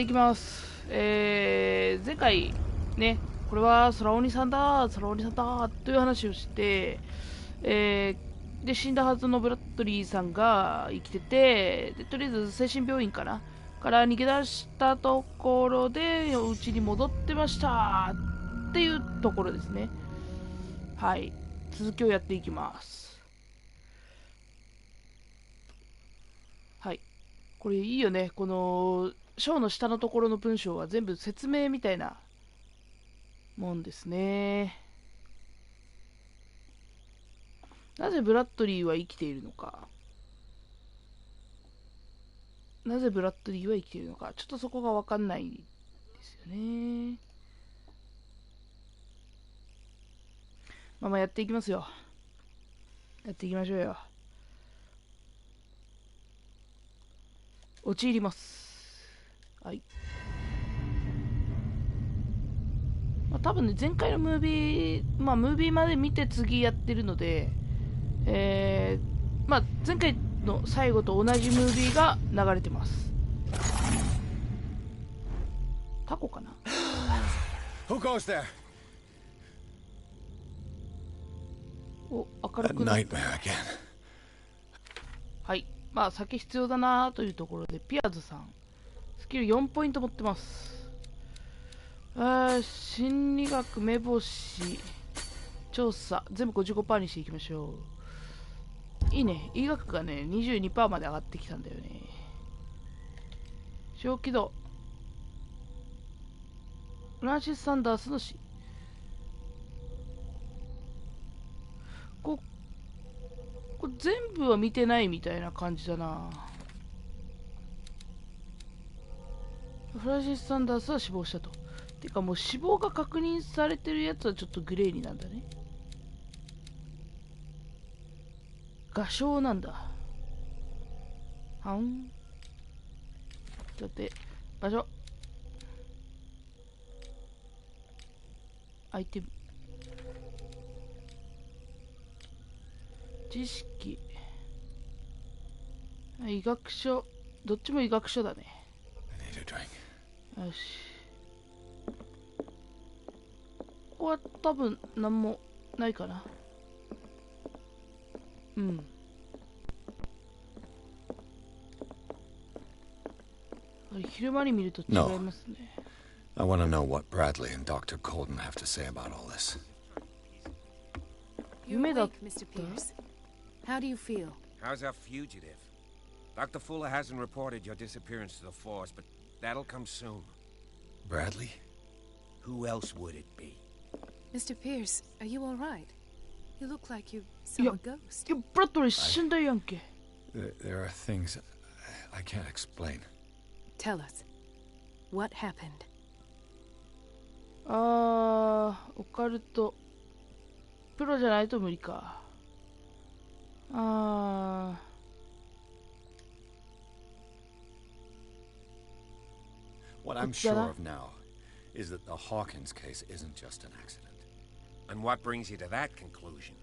いきます。前回ね、これは空鬼さんだ、空鬼さんだという話をして、で死んだはずのブラッドリーさんが生きてて、でとりあえず精神病院から逃げ出したところでうちに戻ってましたっていうところですね。はい、続きをやっていきます。はい、これいいよね。この章の下のところの文章は全部説明みたいなもんですね。なぜブラッドリーは生きているのか。なぜブラッドリーは生きているのか。ちょっとそこがわかんないですよね。まあやっていきますよ。やっていきましょうよ。陥ります。はい。多分ね、前回のムービー、ムービーまで見て次やってるので、前回の最後と同じムービーが流れてます。タコかな。Who goes there? お、明るくなった。はい。酒必要だなというところで、ピアーズさん。スキル4ポイント持ってます。心理学、目星、調査、全部 55% にしていきましょう。いいね。医学がね、22% まで上がってきたんだよね。小気道。フランシス・サンダースの死。これ全部は見てないみたいな感じだな。フランシス・サンダースは死亡したと。てかもう死亡が確認されてるやつはちょっとグレーになんだね。画商なんだ。はん。だって場所、アイテム、知識、医学書、どっちも医学書だね。よし、ここは多分何もないかな。うん。昼間に見ると違いますね。I want to know what Bradley and Dr. Colden have to say about all this. You're awake, Mr. Pierce. How do you feel? How's our fugitive? Dr. Fuller hasn't reported your disappearance to the force, but that'll come soon. Bradley? Who else would it be? Mr. Pierce, are you all right? You look like you saw a ghost. Bradley 死んだやんけ。There are things I can't explain. Tell us. What happened? オカルト。プロじゃないと無理か。What I'm sure of now is that the Hawkins case isn't just an accident. And what brings you to that conclusion?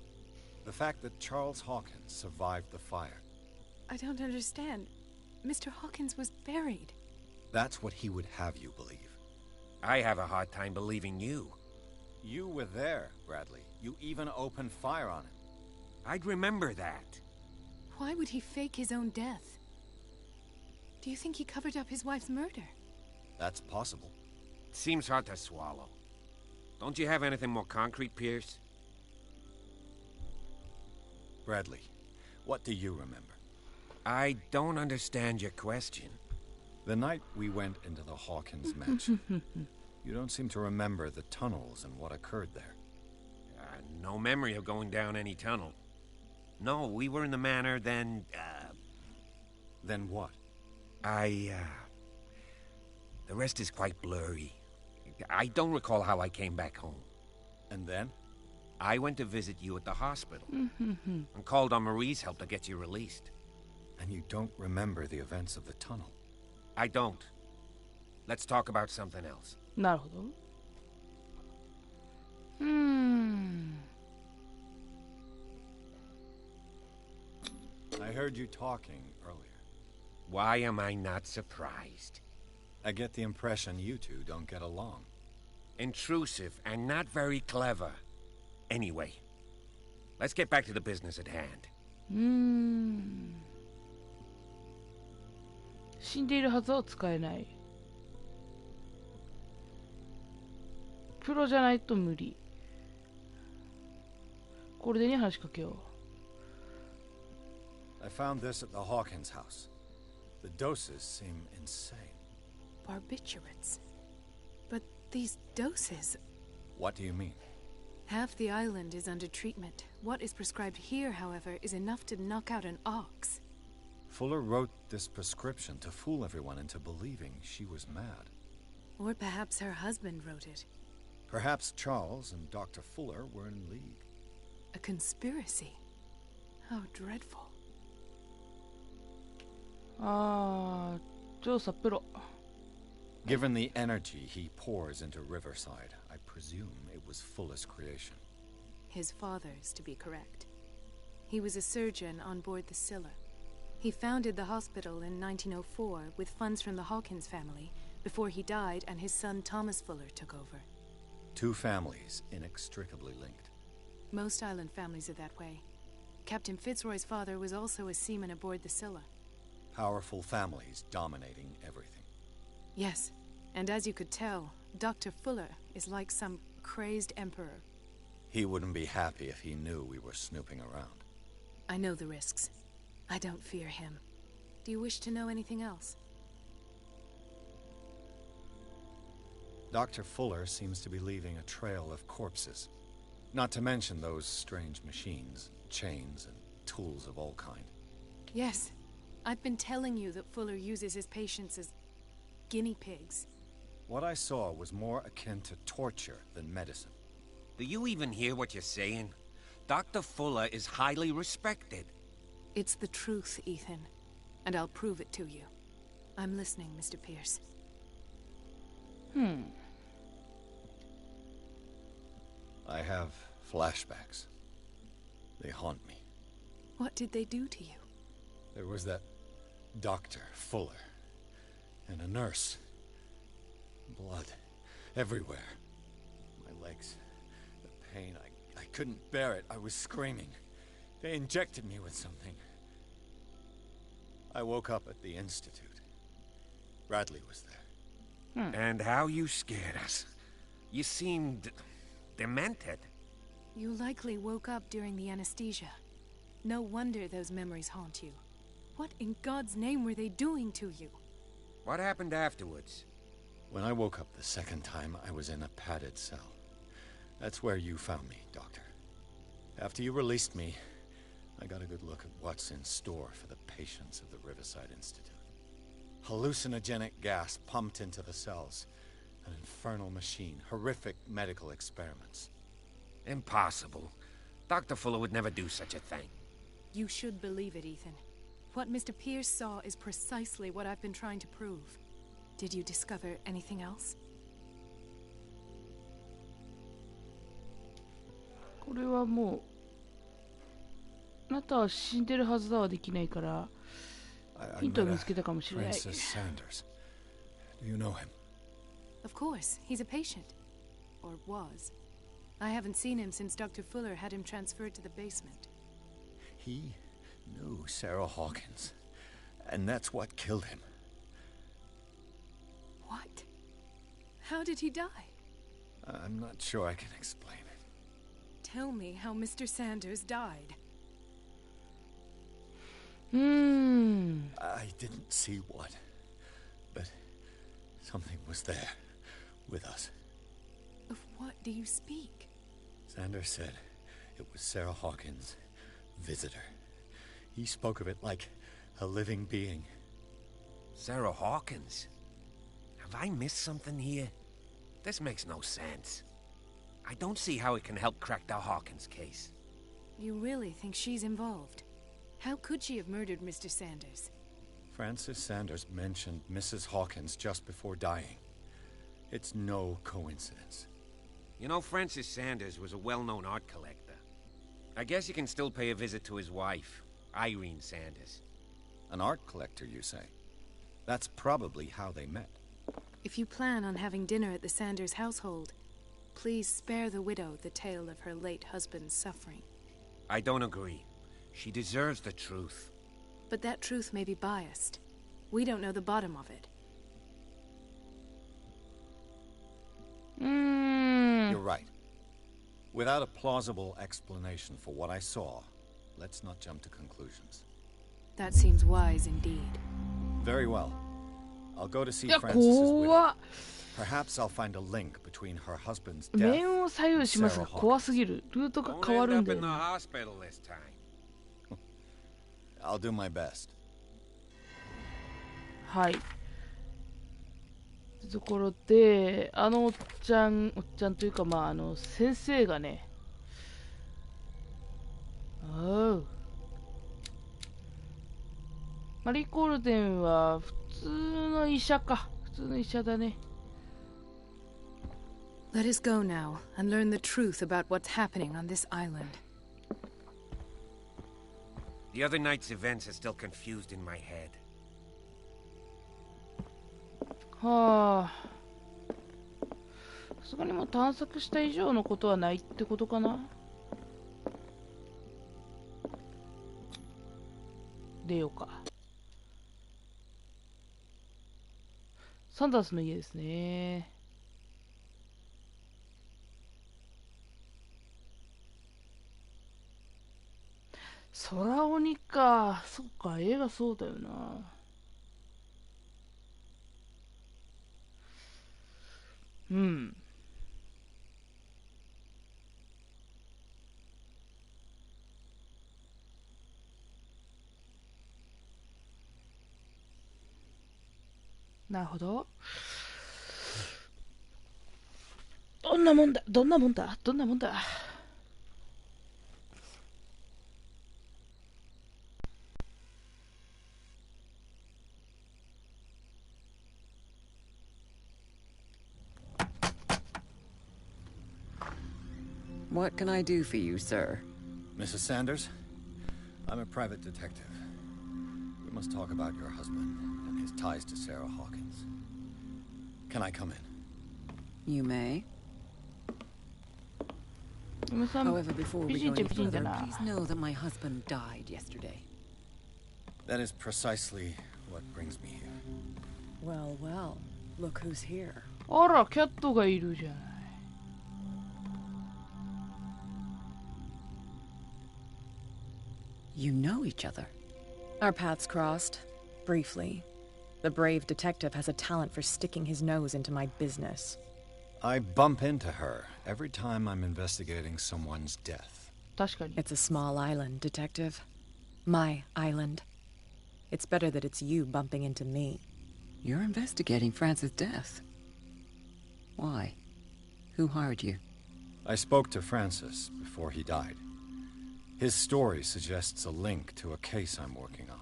The fact that Charles Hawkins survived the fire. I don't understand. Mr. Hawkins was buried. That's what he would have you believe. I have a hard time believing you. You were there, Bradley. You even opened fire on him. I'd remember that. Why would he fake his own death? Do you think he covered up his wife's murder? That's possible. It seems hard to swallow. Don't you have anything more concrete, Pierce? Bradley, what do you remember? I don't understand your question. The night we went into the Hawkins mansion. You don't seem to remember the tunnels and what occurred there. No memory of going down any tunnel. No, we were in the manor, then, Then what? The rest is quite blurry. I don't recall how I came back home. And then? I went to visit you at the hospital. And called on Marie's help to get you released. And you don't remember the events of the tunnel? I don't. Let's talk about something else. なるほど。I heard you talking earlier. Why am I not surprised? I get the impression you two don't get along. Intrusive and not very clever. Anyway, let's get back to the business at hand. 死んでいるはずは使えない。プロじゃないと無理。これでに話しかけよう。 I found this at the Hawkins house. The doses seem insane. Barbiturates. But these doses... What do you mean? Half the island is under treatment. What is prescribed here, however, is enough to knock out an ox. Fuller wrote this prescription to fool everyone into believing she was mad. Or perhaps her husband wrote it. Perhaps Charles and Dr. Fuller were in league. A conspiracy. How dreadful. 調査プロ。 Given the energy he pours into Riverside, I presume it was Fuller's creation. His father's, to be correct. He was a surgeon on board the Scylla. He founded the hospital in 1904 with funds from the Hawkins family before he died and his son Thomas Fuller took over. Two families inextricably linked. Most island families are that way. Captain Fitzroy's father was also a seaman aboard the Scylla. Powerful families dominating everything. Yes, and as you could tell, Dr. Fuller is like some crazed emperor. He wouldn't be happy if he knew we were snooping around. I know the risks. I don't fear him. Do you wish to know anything else? Dr. Fuller seems to be leaving a trail of corpses. Not to mention those strange machines, chains, and tools of all kind. Yes. I've been telling you that Fuller uses his patients as guinea pigs. What I saw was more akin to torture than medicine. Do you even hear what you're saying? Dr. Fuller is highly respected. It's the truth, Ethan. And I'll prove it to you. I'm listening, Mr. Pierce. I have flashbacks. They haunt me. What did they do to you? There was that Dr. Fuller and a nurse. Blood everywhere. My legs, the pain, I couldn't bear it. I was screaming. They injected me with something. I woke up at the Institute. Bradley was there. And how you scared us. You seemed demented. You likely woke up during the anesthesia. No wonder those memories haunt you. What in God's name were they doing to you? What happened afterwards? When I woke up the second time, I was in a padded cell. That's where you found me, Doctor. After you released me, I got a good look at what's in store for the patients of the Riverside Institute. Hallucinogenic gas pumped into the cells. An infernal machine. Horrific medical experiments. Impossible. Dr. Fuller would never do such a thing. You should believe it, Ethan. What Mr. Pierce saw is precisely what I've been trying to prove. Did you discover anything else? これはもうあなたは死んでるはずだはできないからヒントを見つけたかもしれない。 Francis Sanders. Do you know him? Of course, he's a patient. Or was. I haven't seen him since Dr. Fuller had him transferred to the basement. He knew Sarah Hawkins. And that's what killed him. What? How did he die? I'm not sure I can explain it. Tell me how Mr. Sanders died. I didn't see what, but something was there with us. Of what do you speak? Sanders said it was Sarah Hawkins' visitor. He spoke of it like a living being. Sarah Hawkins? Have I missed something here? This makes no sense. I don't see how it can help crack the Hawkins case. You really think she's involved? How could she have murdered Mr. Sanders? Francis Sanders mentioned Mrs. Hawkins just before dying. It's no coincidence. You know, Francis Sanders was a well-known art collector. I guess you can still pay a visit to his wife, Irene Sanders. An art collector, you say? That's probably how they met. If you plan on having dinner at the Sanders household, please spare the widow the tale of her late husband's suffering. I don't agree. She deserves the truth. But that truth may be biased. We don't know the bottom of it. You're right. Without a plausible explanation for what I saw, let's not jump to conclusions. That seems wise indeed. Very well. I'll go to see いや、 Francis's widow. 怖っ。 Perhaps I'll find a link between her husband's death 面を左右しますが and Sarah 怖すぎる。ルートが Don't 変わ end るん up で in the hospital this time. I'll do my best. はい。ところで、おっちゃんというか、先生がね、マリー・コールデンは普通の医者か。普通の医者だね。Let us go now and learn the truth about what's happening on this island. The other night's events are still confused in my head. はあ。さすがにもう探索した以上のことはないってことかな。出ようか。サンダースの家ですね。空鬼か。そっか、映画そうだよな。うん。なるほど。どんなもんだ。What can I do for you, sir? Mrs. Sanders, I'm a private detective. We must talk about your husband and his ties to Sarah Hawkins. Can I come in? You may. 嫁さん、 However, before 美 we 人 go っちゃ any 美人だ further, な。 please know that my husband died yesterday. That is precisely what brings me here. Well, well, look who's here. あら、キャットがいるじゃない。You know each other. Our paths crossed, briefly. The brave detective has a talent for sticking his nose into my business. I bump into her every time I'm investigating someone's death. 確かに。 It's a small island, detective. My island. It's better that it's you bumping into me. You're investigating Francis' death. Why? Who hired you? I spoke to Francis before he died. His story suggests a link to a case I'm working on.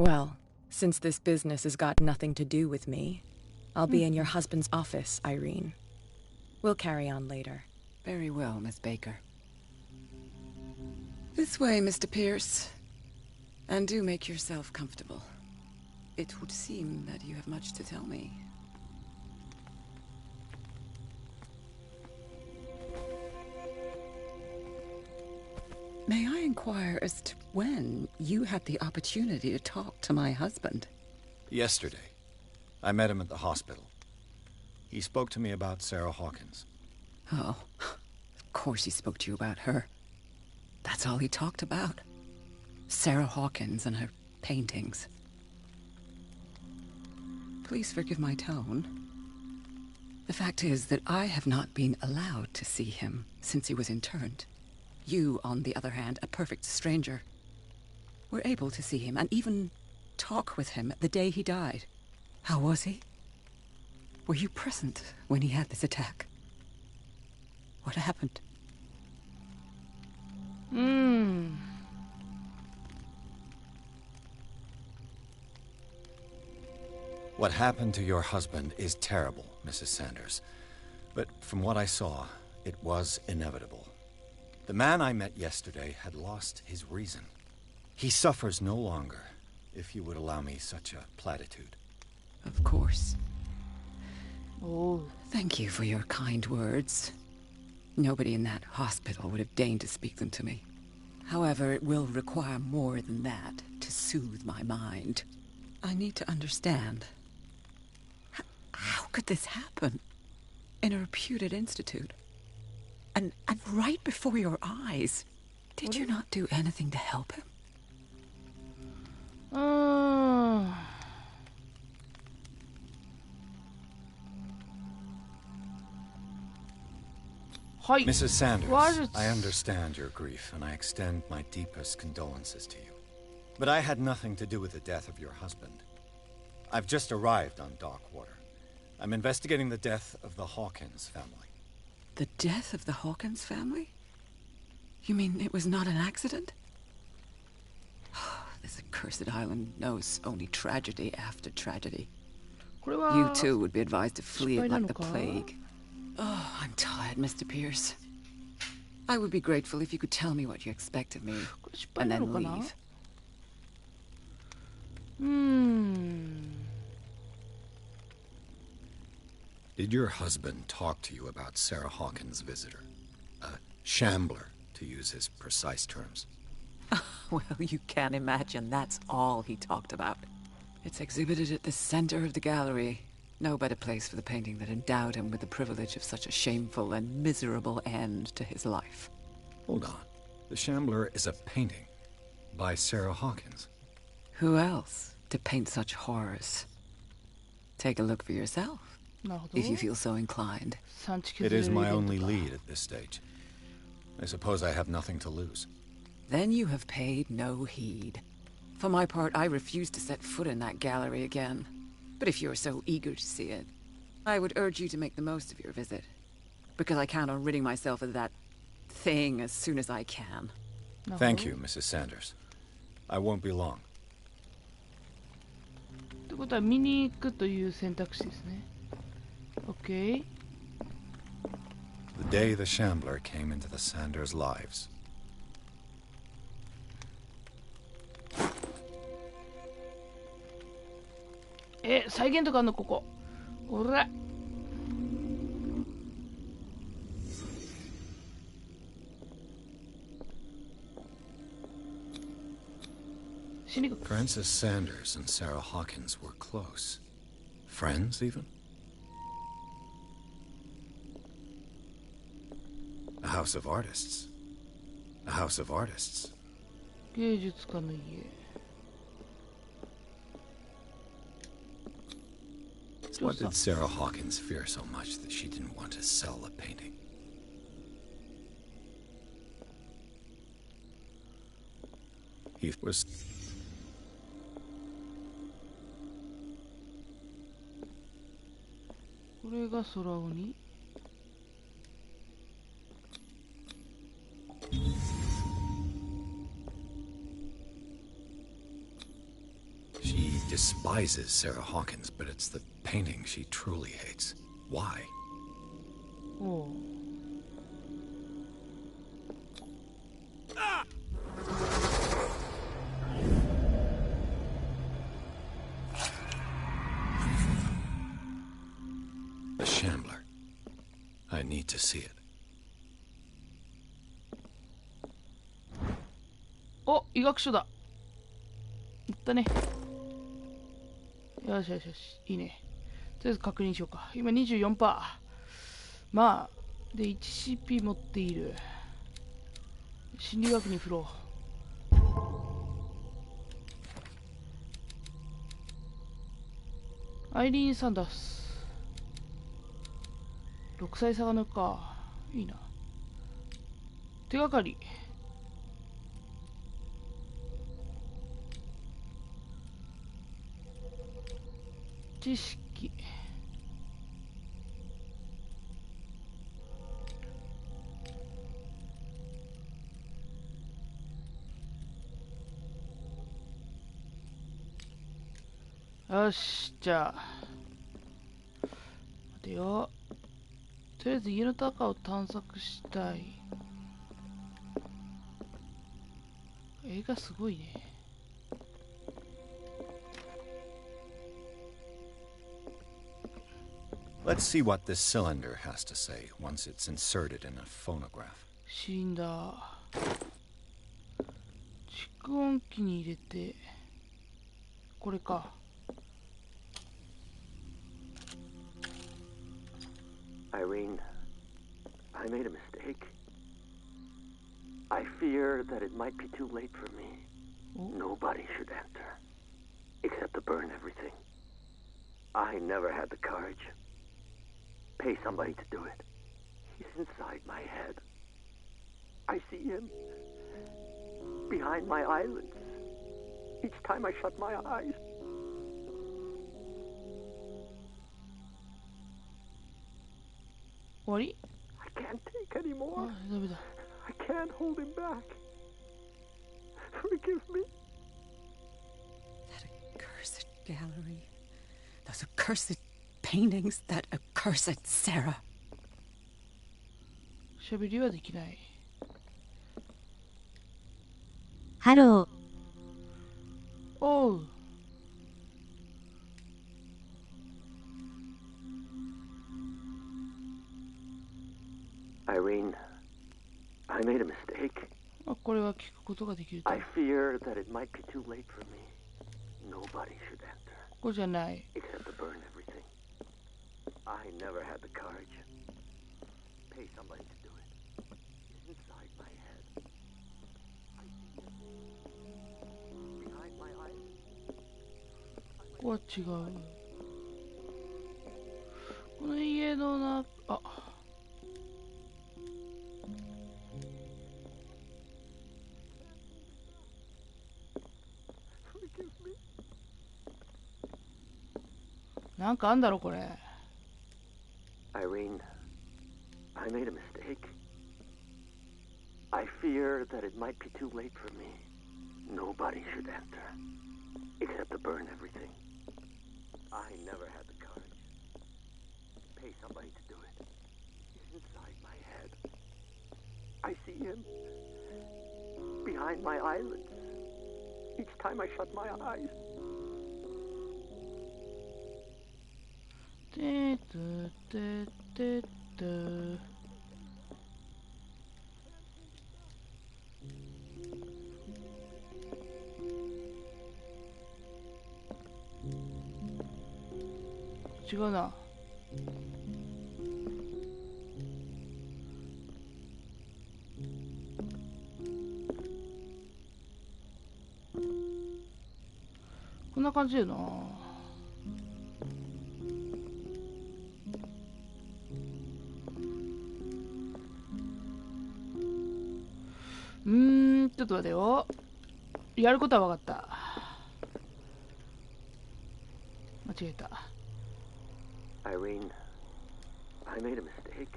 Well, since this business has got nothing to do with me, I'll be in your husband's office, Irene. We'll carry on later. Very well, Miss Baker. This way, Mr. Pierce. And do make yourself comfortable. It would seem that you have much to tell me. May I inquire as to when you had the opportunity to talk to my husband? Yesterday, I met him at the hospital. He spoke to me about Sarah Hawkins. Oh, of course he spoke to you about her. That's all he talked about. Sarah Hawkins and her paintings. Please forgive my tone. The fact is that I have not been allowed to see him since he was interned. You, on the other hand, a perfect stranger, were able to see him and even talk with him the day he died. How was he? Were you present when he had this attack? What happened? What happened to your husband is terrible, Mrs. Sanders. But from what I saw, it was inevitable. The man I met yesterday had lost his reason. He suffers no longer, if you would allow me such a platitude. Of course. おう。 Thank you for your kind words. Nobody in that hospital would have deigned to speak them to me. However, it will require more than that to soothe my mind. I need to understand. How could this happen? In a reputed institute? And right before your eyes? Did you not do anything to help him? はい。 Mrs. Sanders, What? I understand your grief, and I extend my deepest condolences to you. But I had nothing to do with the death of your husband. I've just arrived on Darkwater. I'm investigating the death of the Hawkins family. The death of the Hawkins family? You mean it was not an accident? This accursed island knows only tragedy after tragedy. これは You too would be advised to flee it like the 失敗なのか？ plague. Oh, I'm tired, Mr. Pierce. I would be grateful if you could tell me what you expect of me, これ失敗 and なの then かな？ leave. Did your husband talk to you about Sarah Hawkins' visitor? A shambler, to use his precise terms. Well, you can't imagine that's all he talked about. It's exhibited at the center of the gallery. No better place for the painting that endowed him with the privilege of such a shameful and miserable end to his life. Hold on. The Shambler is a painting by Sarah Hawkins. Who else to paint such horrors? Take a look for yourself, なるほど。 if you feel so inclined. 産地 It 削れ is る my イベント only か。 lead at this stage. I suppose I have nothing to lose. Then you have paid no heed. For my part, I refuse to set foot in that gallery again. But if you're so eager to see it, I would urge you to make the most of your visit. Because I count on ridding myself of that thing as soon as I can. なるほど。 Thank you, Mrs. Sanders. I won't be long. ってことは見に行くという選択肢ですね。OK。 The day the Shambler came into the Sanders' lives. 再現とかあんのここ。おら。心理学。 Frances Sanders and Sarah Hawkins were close. Friends, even? A house of artists. A house of artists. 芸術家の家。 What did Sarah Hawkins fear so much that she didn't want to sell the painting? He was... これが空鬼。 She despises Sarah Hawkins, but it's the painting she truly hates. Why? おう。 The Shambler. I need to see it. お、医学書だ。いったね。よしよしよし。いいね。とりあえず確認しようか。今 24%。まあ、で、1CP 持っている。心理学に振ろう。アイリーン・サンダース。6歳差が抜くか。いいな。手がかり。知識。よし、じゃあ。待てよ。とりあえず家の中を探索したい。映画すごいね。Let's see what this cylinder has to say once it's inserted in a phonograph. 死んだ。蓄音機に入れて、これか。Irene, I made a mistake. I fear that it might be too late for me. Nobody should enter, except to burn everything. I never had the courage. Pay somebody to do it. He's inside my head. I see him behind my eyelids each time I shut my eyes. 終わり？ I can't take anymore. あ、ダメだ。I can't hold him back. Forgive me. That accursed gallery. Those accursed paintings. That accursed Sarah. 喋りはできない。ハロー。おう。Irene, I made a mistake. あ、これは聞くことができると。 I fear that it might be too late for me. Nobody should enter, ここじゃない。 except to burn everything. I never had the courage. Pay somebody to do it. It's inside my head. I see it behind my eyes. ここは違う。この家の中、あ。なんかあんだろこれ。Irene, I made a mistake. I fear that it might be too late for me. Nobody should enter, except to burn everything. I never had the courage. Pay somebody to do it. He's inside my head. I see him behind my eyelids each time I shut my eyes. ててててて。違うな。こんな感じだよな。ちょっと待てよ。やることは分かった。間違えた。Irene, I made a mistake.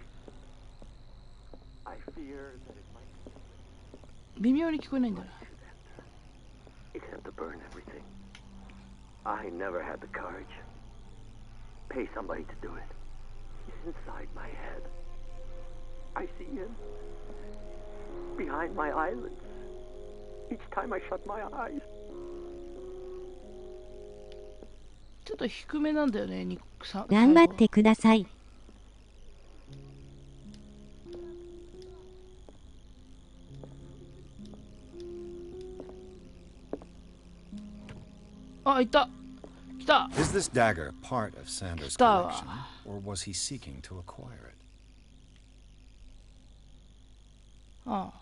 I fear that it might 微妙に聞こえないんだな。 except to burn everything. I never had the courage. Pay somebody to do it. He's inside my head. I see him behind my eyelids each time I shut my eyes. ちょっと低めなんだよね、肉さん。頑張ってください。あ、いた。来た。 Is this dagger part of Sanders' Stop. collection, or was he seeking to acquire it? ああ。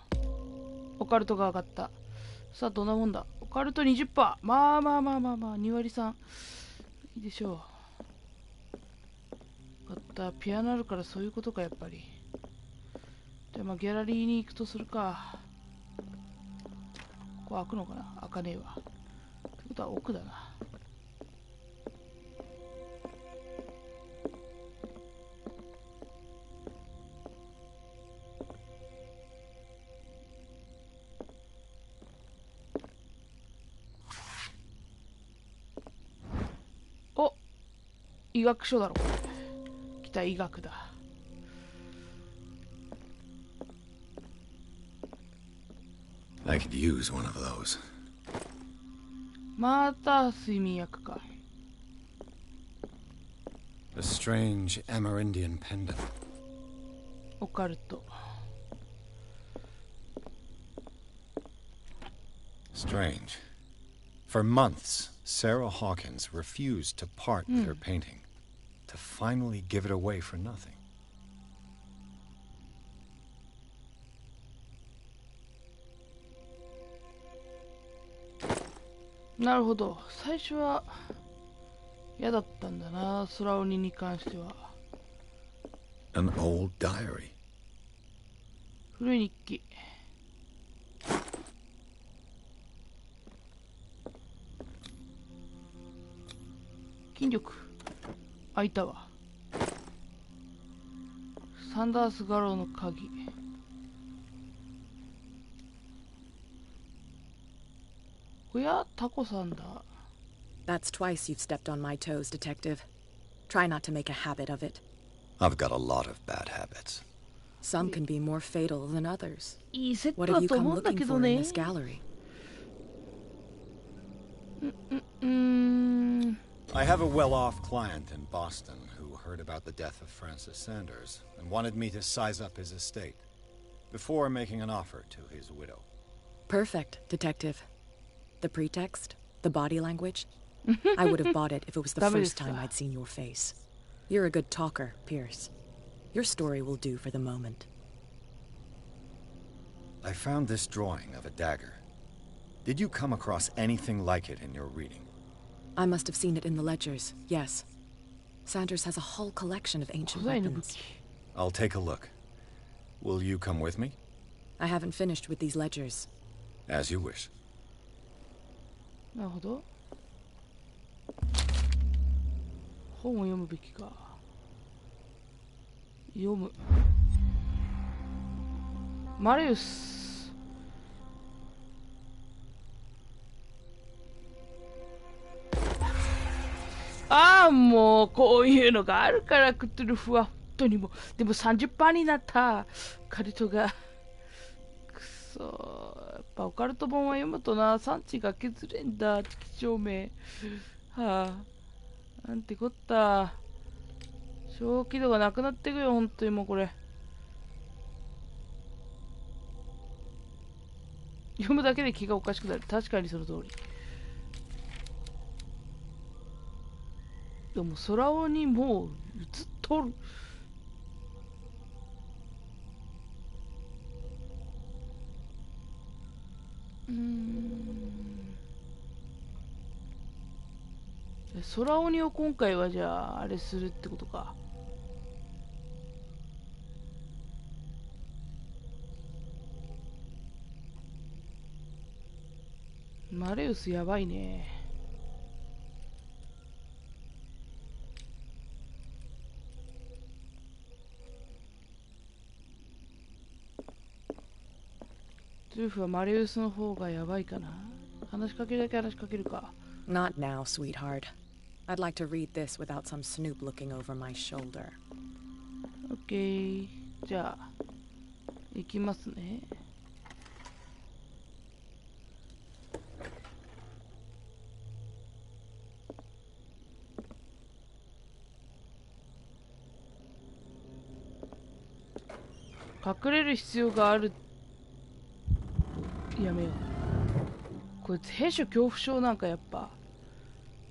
オカルトが上がった。さあ、どんなもんだ。オカルト 20%。まあ、2割3。いいでしょう。よかった。ピアノあるからそういうことか、やっぱり。じゃあ、まあ、ギャラリーに行くとするか。ここ開くのかな？開かねえわ。ってことは奥だな。お、医学書だろこれ。来た、医学だ。I could use one of those. また睡眠薬か。The strange Amerindian pendant. オカルト。Strange. For months, Sarah Hawkins refused to part with her painting, to finally give it away for nothing. なるほど。最初は嫌だったんだな、空鬼に関しては。An old diary. 古い日記。筋力。開いたわ。サンダースガローの鍵。おや、タコさんだ。That's twice you've stepped on my toes, Detective. Try not to make a habit of it. I've got a lot of bad habits. Some can be more fatal than others. いいセット What だ have you と come 思うんだ looking けど for in ね。this gallery? I have a well-off client in Boston who heard about the death of Francis Sanders and wanted me to size up his estate before making an offer to his widow. Perfect, Detective. The pretext? The body language? I would have bought it if it was the first time I'd seen your face. You're a good talker, Pierce. Your story will do for the moment. I found this drawing of a dagger. Did you come across anything like it in your reading? I must have seen it in the ledgers, yes. Sanders has a whole collection of ancient weapons. I'll take a look. Will you come with me? I haven't finished with these ledgers. As you wish. なるほど。本を読むべきか。読む。マリウス。ああ、もうこういうのがあるからクトゥルフは本当にもう。でも 30% になったカルトが。くそー。やっぱオカルト本は読むとな、産地が削れんだ、地気証明。はあ。なんてこった。小気度がなくなってくよ、本当にもうこれ。読むだけで気がおかしくなる。確かにその通り。でも空鬼もう映っとる。空鬼を今回はじゃああれするってことか。マレウスやばいね。トゥルフはマレウスの方がやばいかな。話しかけるだけ話しかけるか。Not now, sweetheart. I'd like to read this without some snoop looking over my shoulder. OK。じゃあ、行きますね。隠れる必要がある。やめよう。こいつ兵所恐怖症なんかやっぱ。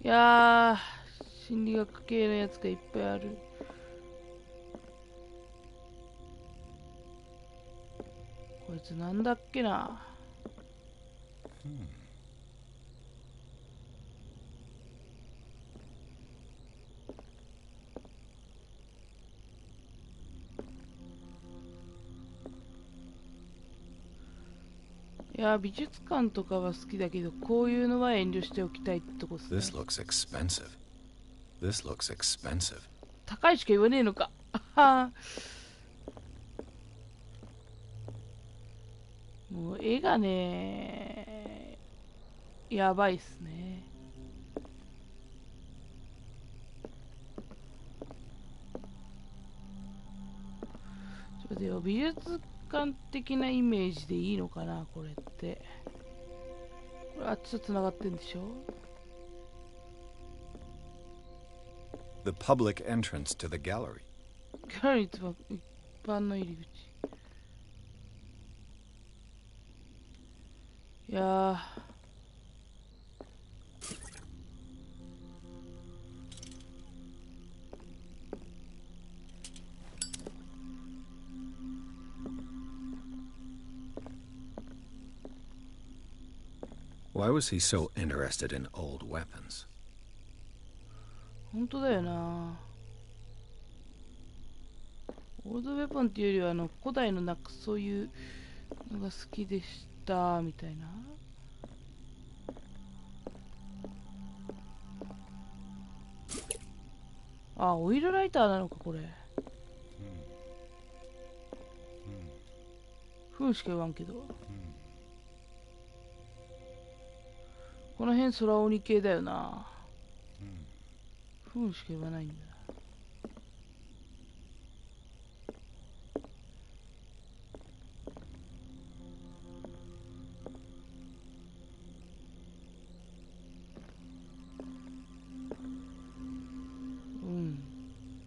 いやー、心理学系のやつがいっぱいある。こいつなんだっけな。いや、美術館とかは好きだけど、こういうのは遠慮しておきたいってとこっすね。This looks expensive. This looks expensive. 高いしか言わねえのか。もう絵がね、やばいっすね。ちょっとよ、美術館的なイメージでいいのかな、これって。これあっちと繋がってんでしょ。the public entrance to the gallery. ギャラリーは一般の入り口。いやー。Why was he so interested in old weapons? 本当だよな。オールドウェポンっていうよりは古代のなんかそういうのが好きでしたみたいな。あ、オイルライターなのかこれ。ふんしか言わんけど。この辺空鬼系だよな。ふんしか言わないんだ。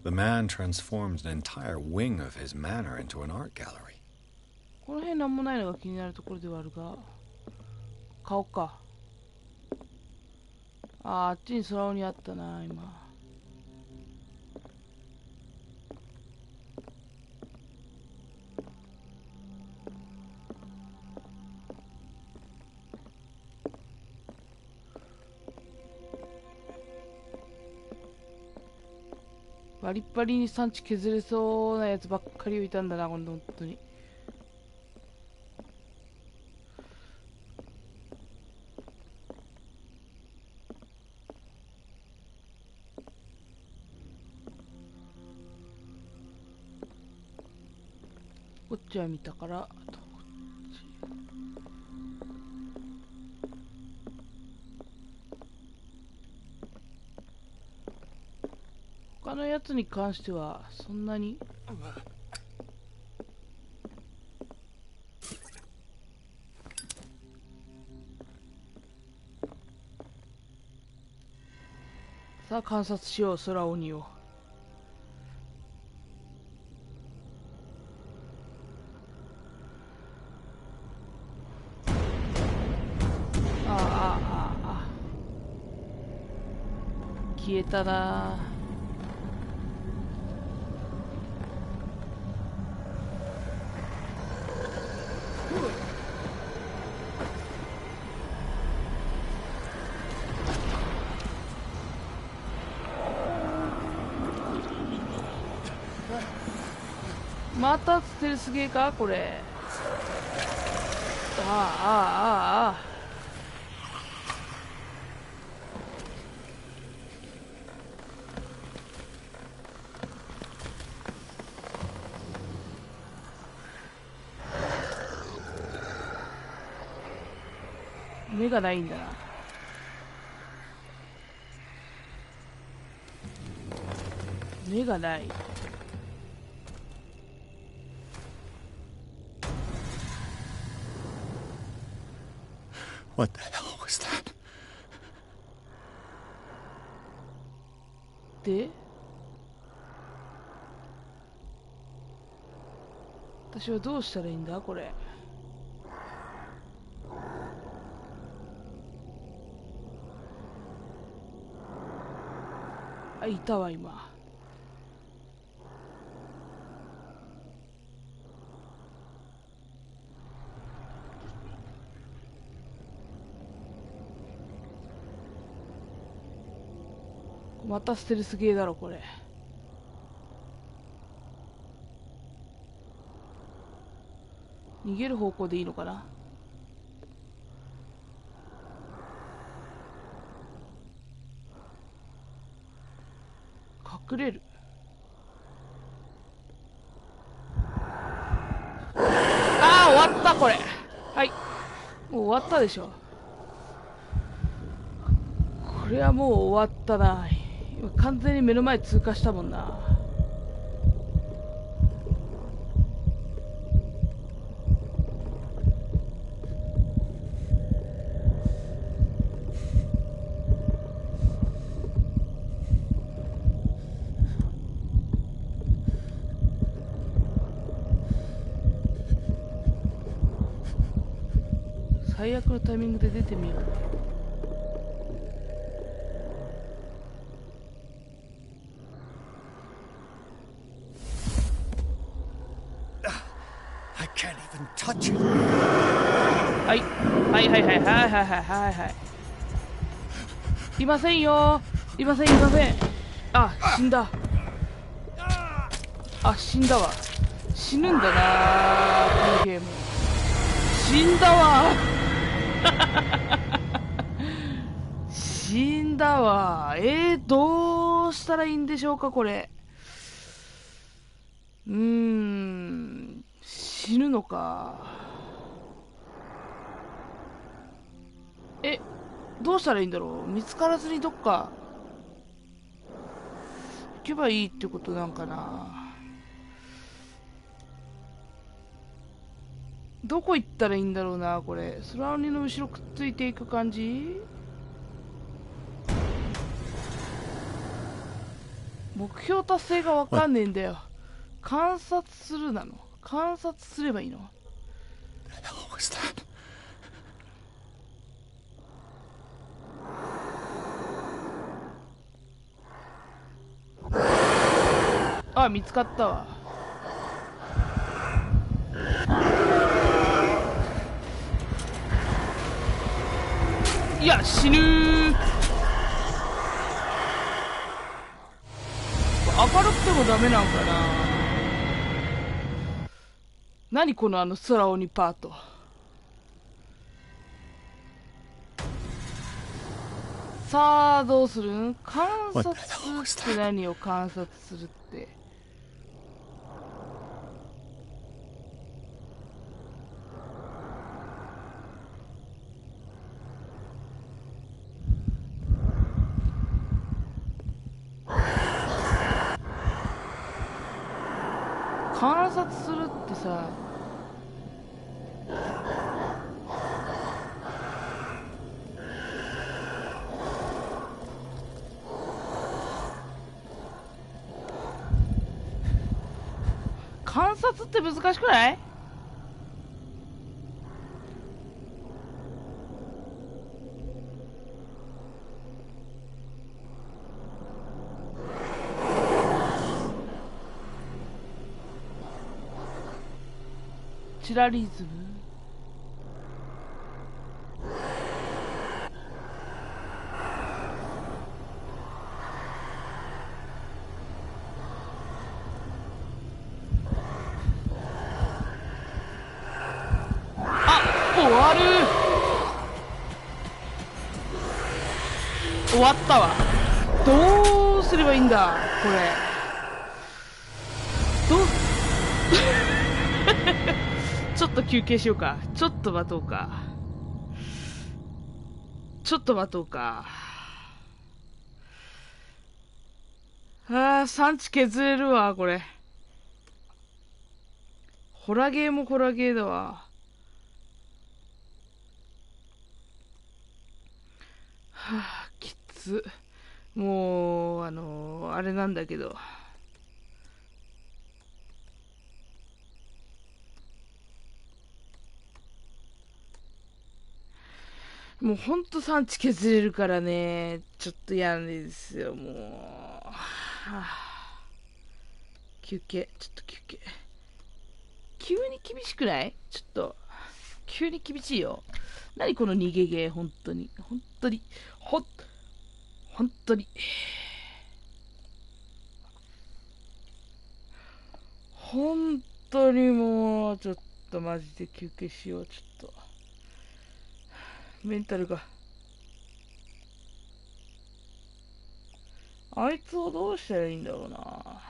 The man transforms an entire wing of his manor into an art gallery. この辺なんもないのが気になるところではあるが、顔か。あっちに空鬼あったな今。バリッバリに産地削れそうなやつばっかり浮いたんだな、本当に。こっちは見たから、あとこっち。他のやつに関してはそんなに。さあ観察しよう、空鬼を。消えたな。またステルスゲーかこれ。ああ。目がないんだな。目がない。What the hell was that? で、私はどうしたらいいんだこれ。あ、いたわ今。またステルスゲーだろこれ。逃げる方向でいいのかな。隠れる。ああ終わったこれ。はい、もう終わったでしょ。これはもう終わったな。今完全に目の前通過したもんな。最悪のタイミングで出てみよう。I can't even touch it. はいはいはいはいはいはいはいはい。いませんよ、いませんいません。あ、死んだ。あ、死んだわ。死ぬんだなこのゲーム。死んだわ死んだわ。どうしたらいいんでしょうかこれ。死ぬのか。どうしたらいいんだろう。見つからずにどっか行けばいいってことなんかな。どこ行ったらいいんだろうなこれ。空鬼の後ろくっついていく感じ。目標達成がわかんねえんだよ。観察するなの。観察すればいいの。あ、見つかったわ。いや、死ぬー。明るくてもダメなんかな。何この空鬼パート。さあどうするん。観察って何を観察するって。観察するってさ、観察って難しくない？チラリズム。終わる。終わったわ。どうすればいいんだこれ。どうちょっと休憩しようか。ちょっと待とうか。ちょっと待とうか。産地削れるわこれ。ホラゲーもホラゲーだわ。きつ。もうあれなんだけど、もうほんと産地削れるからね、ちょっと嫌なんですよもう。休憩、ちょっと休憩。急に厳しくない？ちょっと急に厳しいよ。何この逃げゲー。本当に本当に本当に本当にもうちょっとマジで休憩しよう。ちょっとメンタルが。あいつをどうしたらいいんだろうな。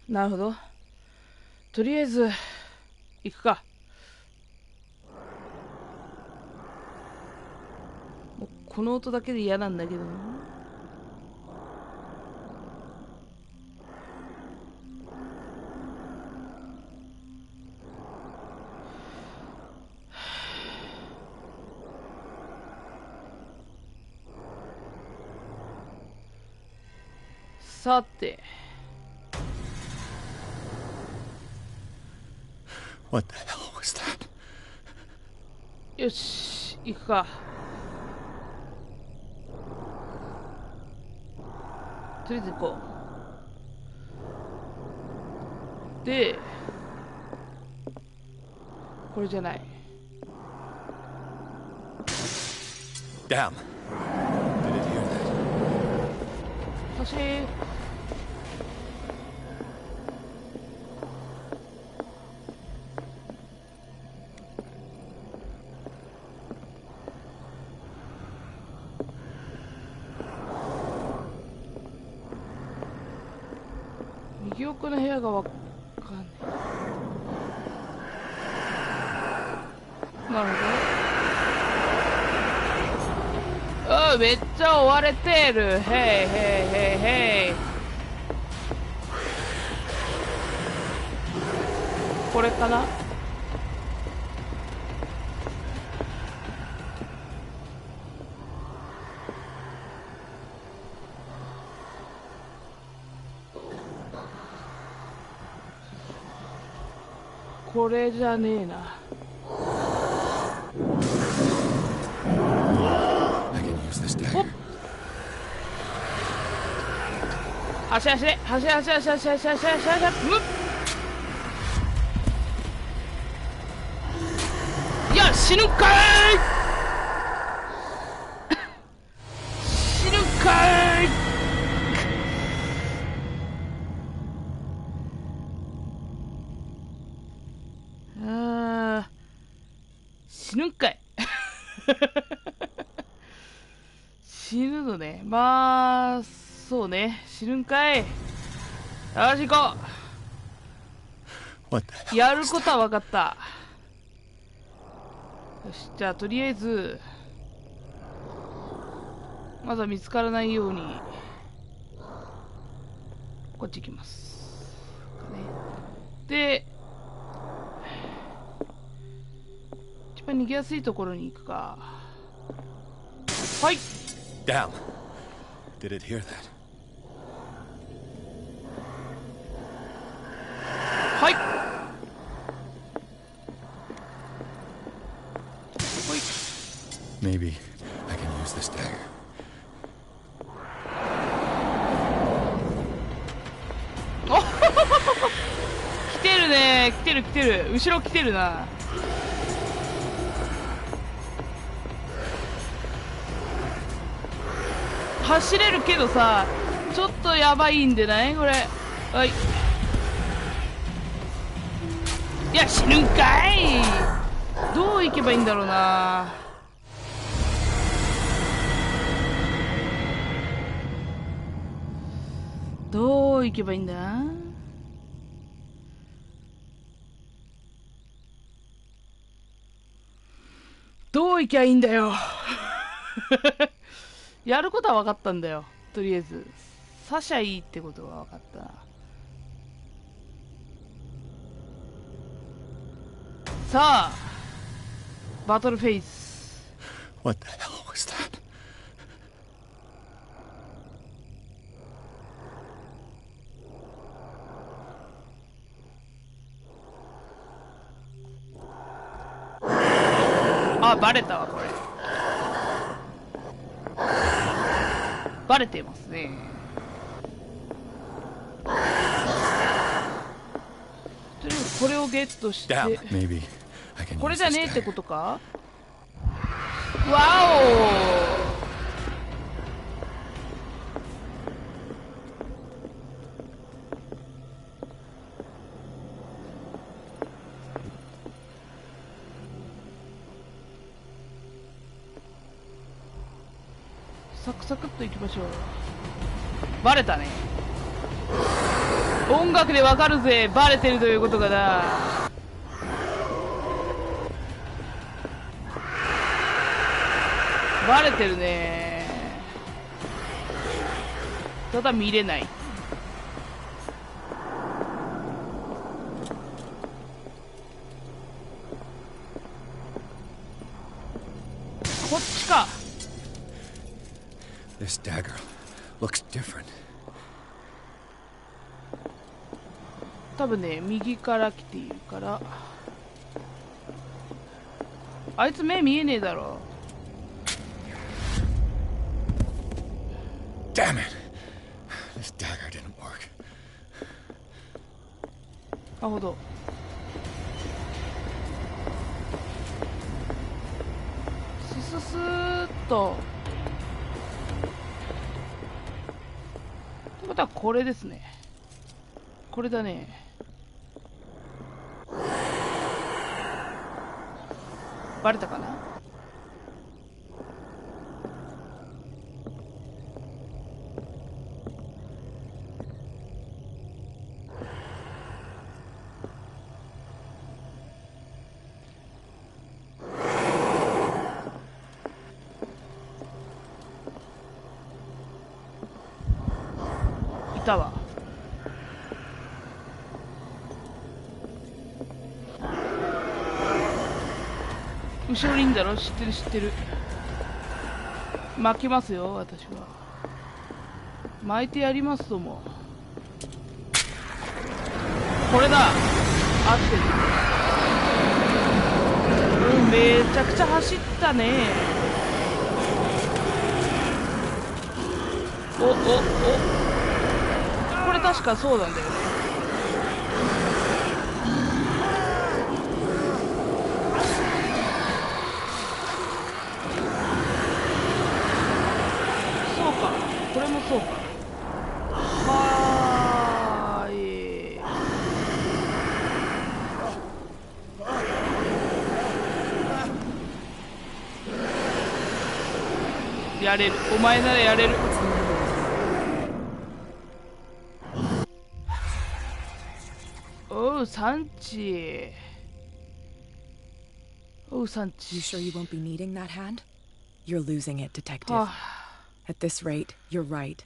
なるほど。とりあえず行くか。もうこの音だけで嫌なんだけど。さて。What the hell was that? よし、行くか。とりあえず行こう。で、これじゃない。Damn. Did it hear that? 走右奥の部屋がわかんない。なるほど。あ、めっちゃ追われてる。へいへいへいへい。これかな。これじゃねえな。おっ、走れ走れ走れ走れ走れ走れ走れ走れ走れ走れ。いや、死ぬかい死ぬかい。死ぬんかい死ぬのね。まあそうね、死ぬんかい。よし行こう。やることは分かった。よし、じゃあとりあえずまだ見つからないようにこっち行きます、ね、で一番逃げやすいところに行くか。はい。 Damn. Did it hear that? はい。ほい。 Maybe I can use this dagger. お来てるね。来てる来てる。後ろ来てるな。走れるけどさ、ちょっとやばいんでないこれ。はい。いや、死ぬんかい。どう行けばいいんだろうな。どう行けばいいんだ。どう行きゃいいんだよやることは分かったんだよ。とりあえず刺しゃいいってことが分かったな。さあバトルフェイス。 What the hell was that? あ、バレたわこれ。バレてますね。とりあえずこれをゲットして。これじゃねえってことか。わお。サクサクっといきましょう。バレたね。音楽でわかるぜ、バレてるということがな。バレてるね。ただ見れない。こっちか。 This dagger looks different. 多分ね、右から来ているから。あいつ目見えねえだろ。Damn it! This dagger didn't work. なるほど。スススーッと。ってことはこれですね。これだね。バレたかな。いたわ。後ろにいんだろ。知ってる知ってる。巻きますよ私は。巻いてやりますとも。これだ。合ってる。うん、めちゃくちゃ走ったね。おおお、これ確かそうなんだよね。これもそうか。はーい。やれる。お前ならやれる。おう、産地。おう、産地。 You sure you won't be needing that hand? You're losing it, Detective. At this rate, you're right.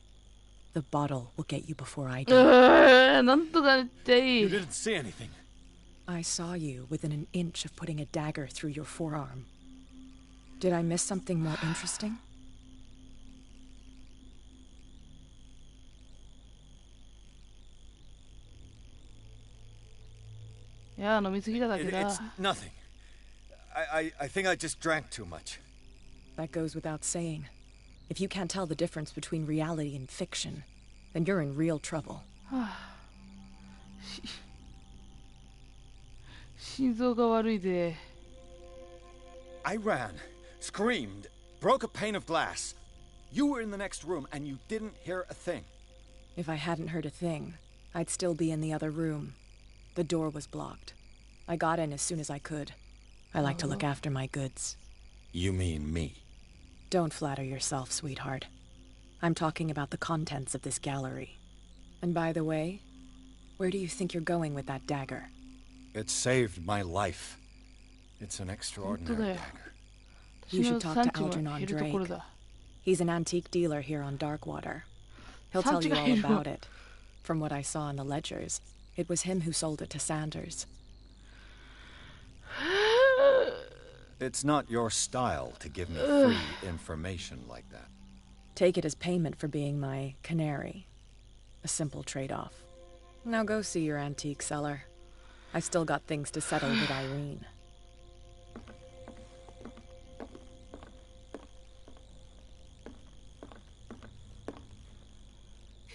The bottle will get you before I do. なんとか言っていい。 You didn't see anything. I saw you within an inch of putting a dagger through your forearm. Did I miss something more interesting? いや、飲みすぎただけだ。 It's nothing. I think I just drank too much. That goes without saying. If you can't tell the difference between reality and fiction, then you're in real trouble. 心臓が悪いで。 I ran, screamed, broke a pane of glass. You were in the next room and you didn't hear a thing. If I hadn't heard a thing, I'd still be in the other room. The door was blocked. I got in as soon as I could. I like to look after my goods. You mean me? Don't flatter yourself, sweetheart. I'm talking about the contents of this gallery. And by the way, where do you think you're going with that dagger? It saved my life. It's an extraordinary dagger. You should talk to Algernon Drake. He's an antique dealer here on Darkwater. He'll tell you all about it. From what I saw in the ledgers, it was him who sold it to Sanders. It's not your style to give me free information like that. Take it as payment for being my canary. A simple trade-off. Now go see your antique seller. I still got things to settle with Irene.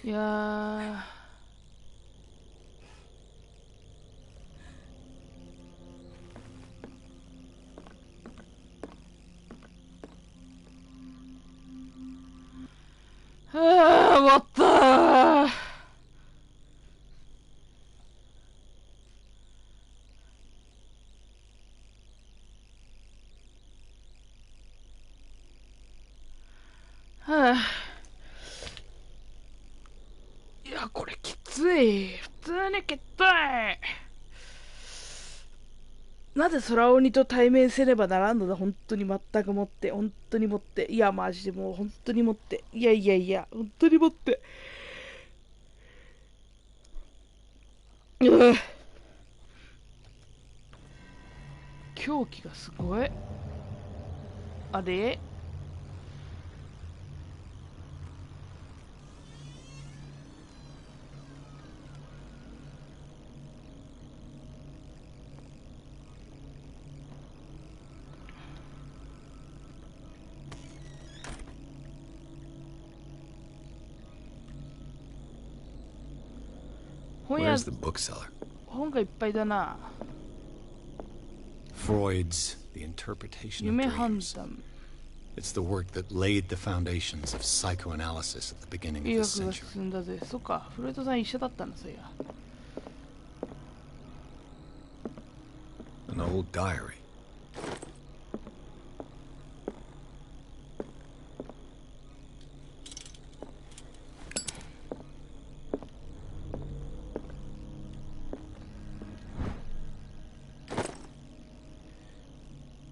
Yeah. What the? はあ、いや、これきつい。普通にきつい。なぜ空鬼と対面せねばならんのだ。本当に全くもって。本当にもって。いや、マジでもう本当にもって。いやいやいや、本当にもって。うぅ。狂気がすごい。あれ本屋 Where's the bookseller? 本がいっぱいだな。 Freud's The Interpretation of 夢判 Dreams. 断。 It's the work that laid the foundations of psychoanalysis at the beginning 医 of the 学が century. 進んだぜ。そっか、フロイトさん一緒だったんだ、そういや。 An old diary.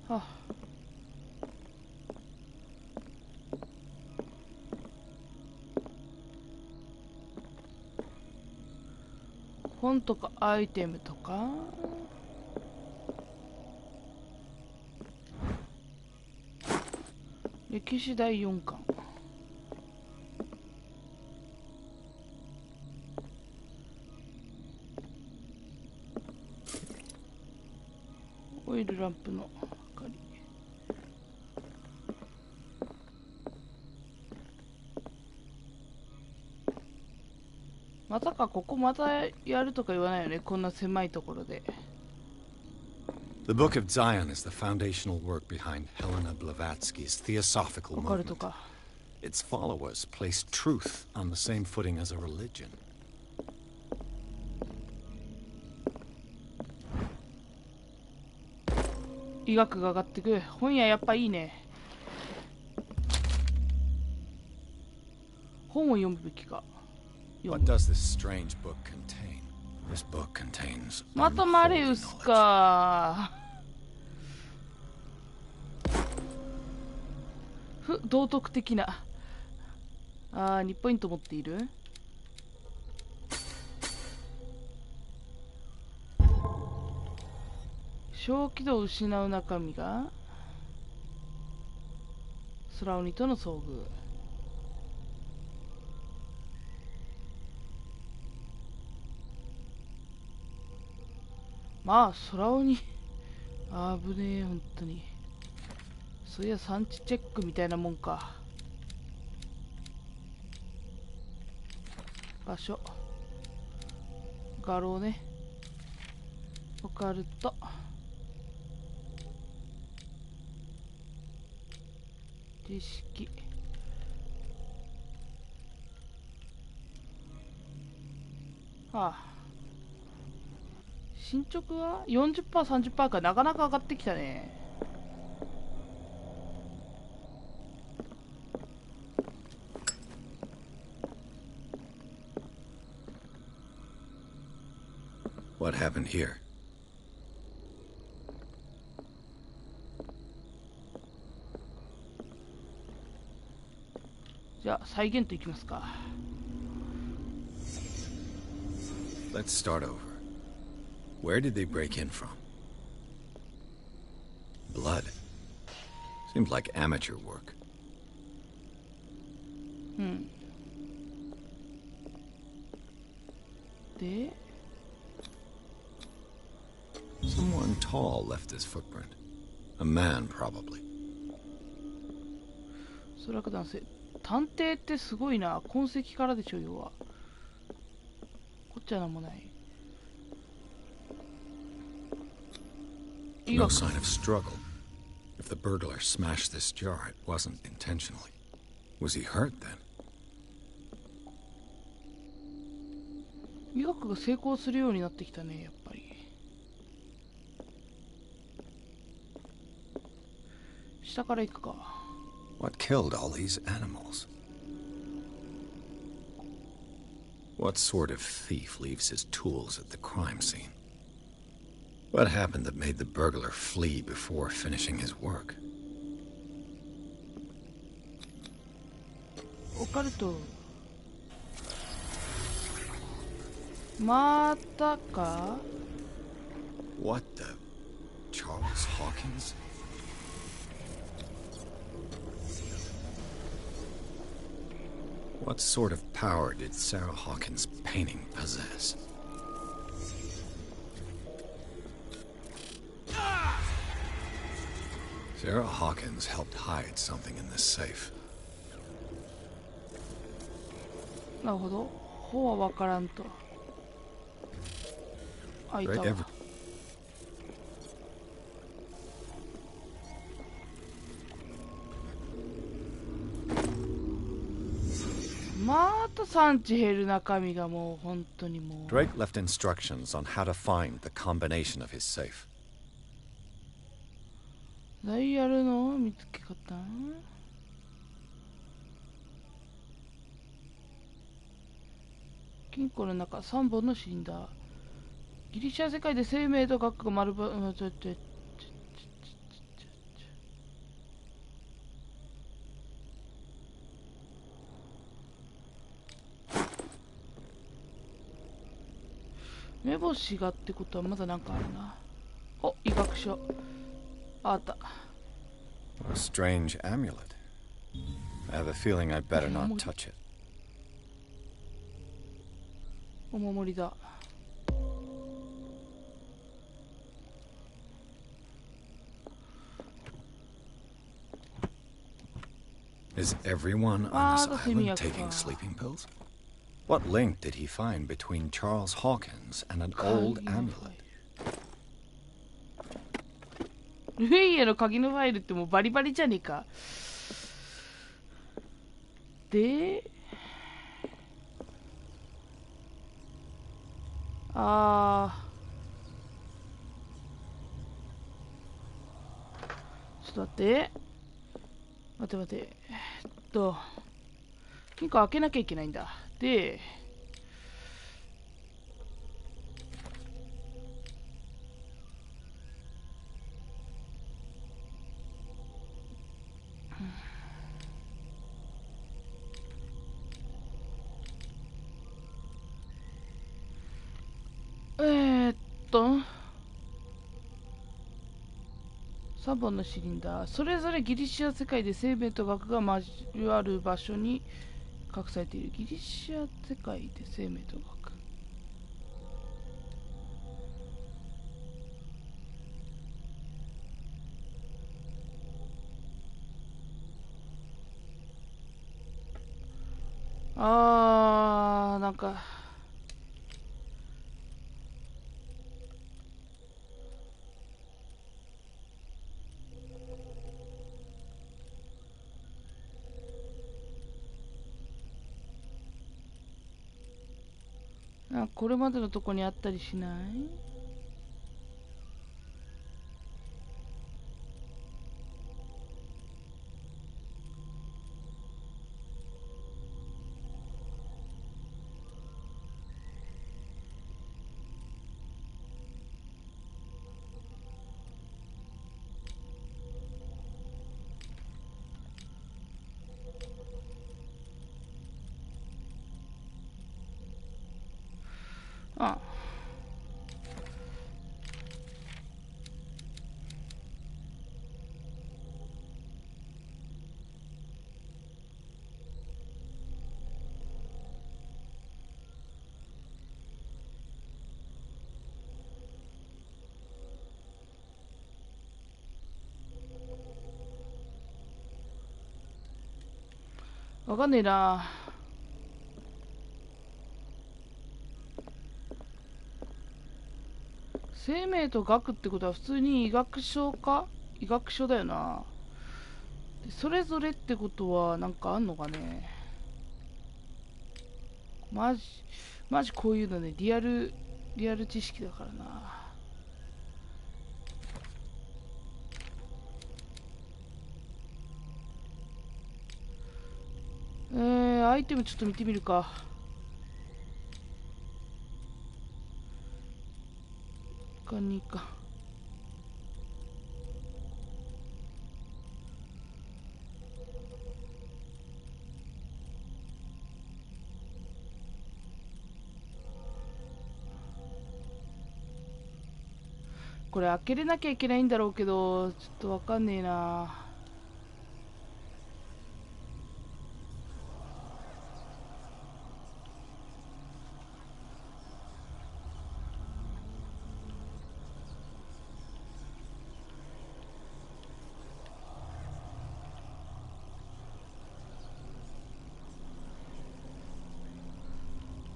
はあ、本とかアイテムとか。歴史第4巻。オイルランプの明かり。まさかここまたやるとか言わないよね、こんな狭いところで。 The Book of Zion is the foundational work behind Helena Blavatsky's theosophical わかると movement. か。 Its followers place truth on the same footing as a religion. 医学が上がってく。本屋やっぱいいね。本を読むべきか。 What does this strange book contain? This book contains またマレ unholy ウス knowledge. か。道徳的な。あー、2ポイント持っている。小気道を失う中身が空鬼との遭遇。まあ空鬼危ねえ、本当に。そういや産地チェックみたいなもんか。場所画廊ね。オカルト。知識。はあ、進捗は 40%、30% か。なかなか上がってきたね。What happened here? じゃあ再現といきますか。 Let's start over. Where did they break in from? Blood. Seemed like amateur work. で Someone tall left his footprint. A man, probably. おそらく男性。探偵ってすごいな。痕跡からでしょ、要は。こっちはなんもない。 No sign of struggle. If the burglar smashed this jar, it wasn't intentionally. Was he hurt then? 医学が成功するようになってきたね、やっぱり。下から行くか。What killed all these animals? What sort of thief leaves his tools at the crime scene? What happened that made the burglar flee before finishing his work? オカルト。またか What the... Charles Hawkins? What sort of power did Sarah Hawkins' painting possess? Sarah Hawkins helped hide something in this safe. なるほど。ほうはわからんと。あ、いたわ。また産地減る中身がもう本当にもう。Drake left instructions on how to find the combination of his safe. ダイヤルの見つけ方。金庫の中3本のシリンダー。ギリシャ世界で生命と学が丸ば、目星がってことはまだなんかあるな。お、医学書。あった。A strange amulet. I have a feeling I better not touch it. お守りだ。Is everyone on this island taking sleeping pills? What link did he find between Charles Hawkins and an old amulet? ルフェイエの鍵のファイルってもうバリバリじゃねえか。で、ちょっと待って。待て。金庫開けなきゃいけないんだ。で、3本のシリンダー、それぞれギリシア世界で生命と学が交わる場所に隠されている。ギリシア世界で生命と学。なんかこれまでのとこにあったりしない？わかんねえな。生命と学ってことは普通に医学書か？医学書だよな。それぞれってことはなんかあんのかね。マジこういうのね、リアル知識だからな。アイテムちょっと見てみるか。他にか。これ開けれなきゃいけないんだろうけど、ちょっとわかんねえな。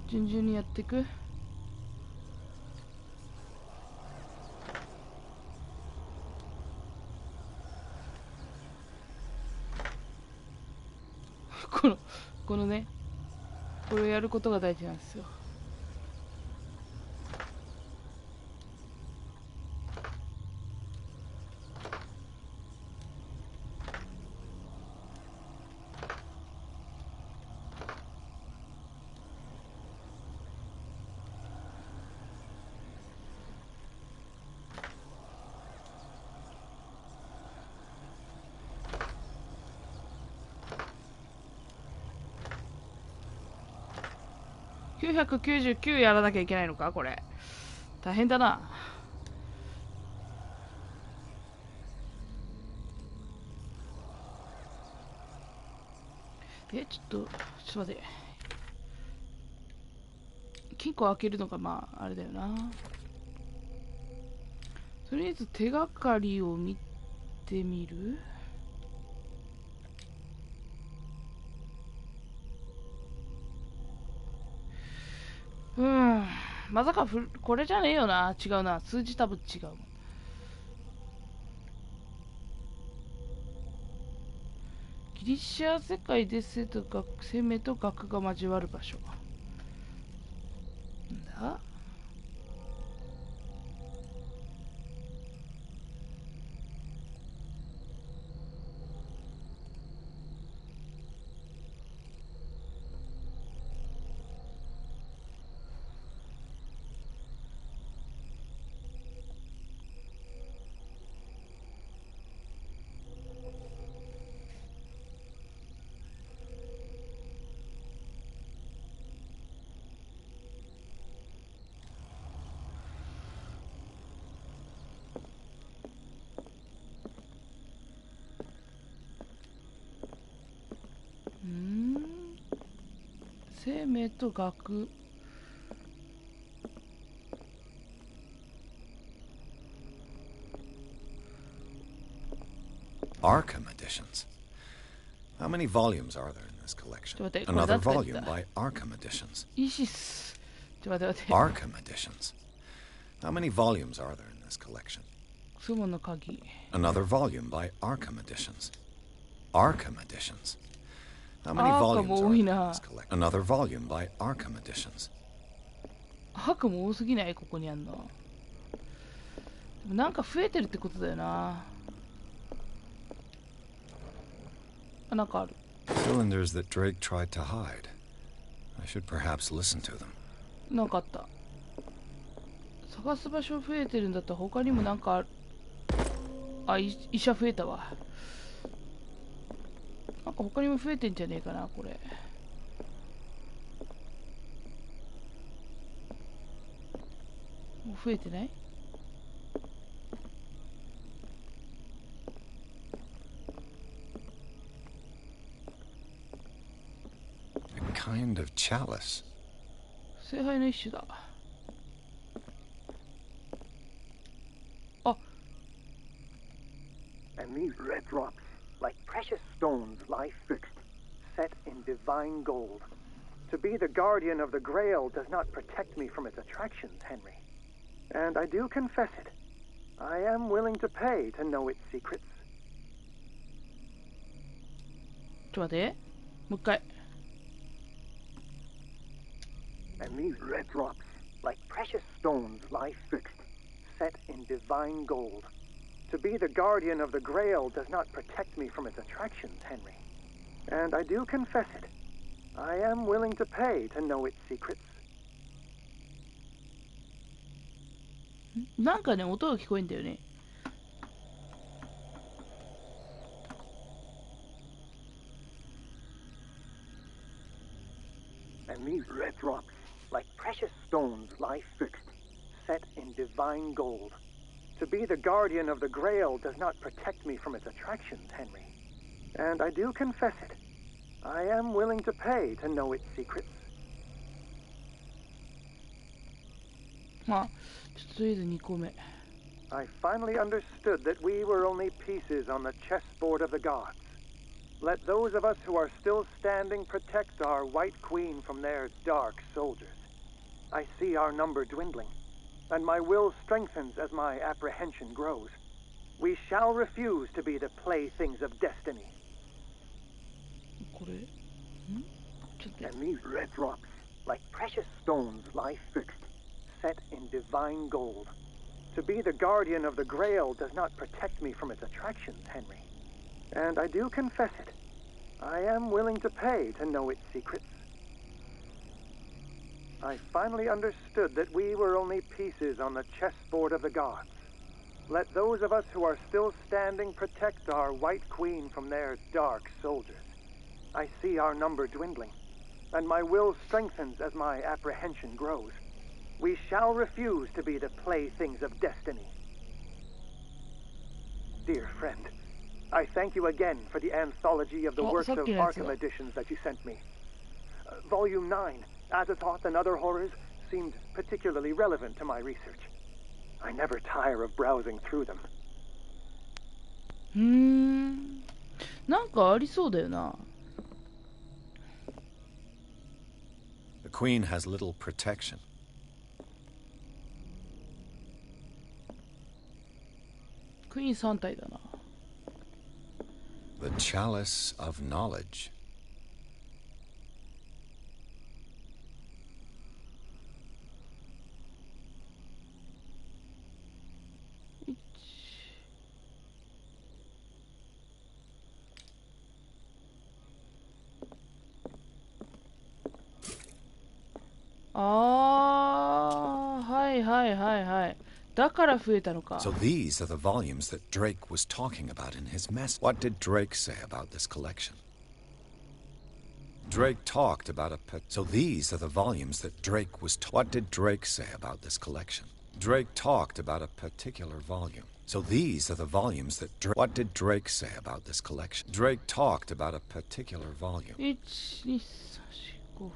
順々にやっていく。このね、これをやることが大事なんですよ。999やらなきゃいけないのかこれ。大変だな。ちょっと待って。金庫開けるのがまああれだよな。とりあえず手がかりを見てみる。まさかこれじゃねえよな。違うな。数字多分違う。ギリシャ世界で生命と学が交わる場所。なんだ？生命と学。Arkham editions. How many volumes are there in this collection? Another volume by Arkham editions. Arkham editions. How many volumes are there in this collection? Another volume by Arkham editions. Arkham editions. How many volumes are there in this collection? Another volume by Arkham editions. アーカム多すぎない？ここにあんの。でもなんか増えてるってことだよな。あ、なんかある。Cylinders that Drake tried to hide. I should perhaps listen to them. なんかあった。探す場所増えてるんだったら他にもなんかある。あ、医者増えたわ。なんか他にも増えてんじゃねえかな、これ。もう増えてない？ A kind of chalice. 聖杯の一種だ。あ。 And these red drops, like precious stones, lie fixed, set in divine gold. To be the guardian of the Grail does not protect me from its attractions, Henry. And I do confess it. I am willing to pay to know its secrets. ちょっと待って。もう一回。 And these red drops, like precious stones, lie fixed, set in divine gold. To be the guardian of the Grail does not protect me from its attractions, Henry. And I do confess it. I am willing to pay to know its secrets. なんかね、音が聞こえんだよね。And these red drops, like precious stones, lie fixed, set in divine gold. To be the guardian of the Grail does not protect me from its attractions, Henry. And I do confess it. I am willing to pay to know its secrets. まあ、ちょっととりあえず2個目。I finally understood that we were only pieces on the chessboard of the gods. Let those of us who are still standing protect our White Queen from their dark soldiers. I see our number dwindling, and my will strengthens as my apprehension grows. We shall refuse to be the playthings of destiny. これ、ちょっと And these red drops, like precious stones, lie fixed, set in divine gold. To be the guardian of the Grail does not protect me from its attractions, Henry. And I do confess it. I am willing to pay to know its secrets. I finally understood that we were only pieces on the chessboard of the gods. Let those of us who are still standing protect our White Queen from their dark soldiers. I see our number dwindling, and my will strengthens as my apprehension grows. We shall refuse to be the playthings of destiny. Dear friend, I thank you again for the anthology of the works of Arkham editions that you sent me. Volume 9, Azathoth and Other Horrors, seemed particularly relevant to my research. I never tire of browsing through them. なんかありそうだよな。The Queen has little protection. クイーン3体だな。The Chalice of Knowledge. はいはいはいはい。だから増えたのか。 So these are the volumes that Drake was talking about in his mess. What did Drake say about this collection? Drake talked about a So these are the volumes that Drake was What did Drake say about this collection? Drake talked about a particular volume. So these are the volumes that What did Drake say about this collection? Drake talked about a particular volume. 1、2、3、4、5。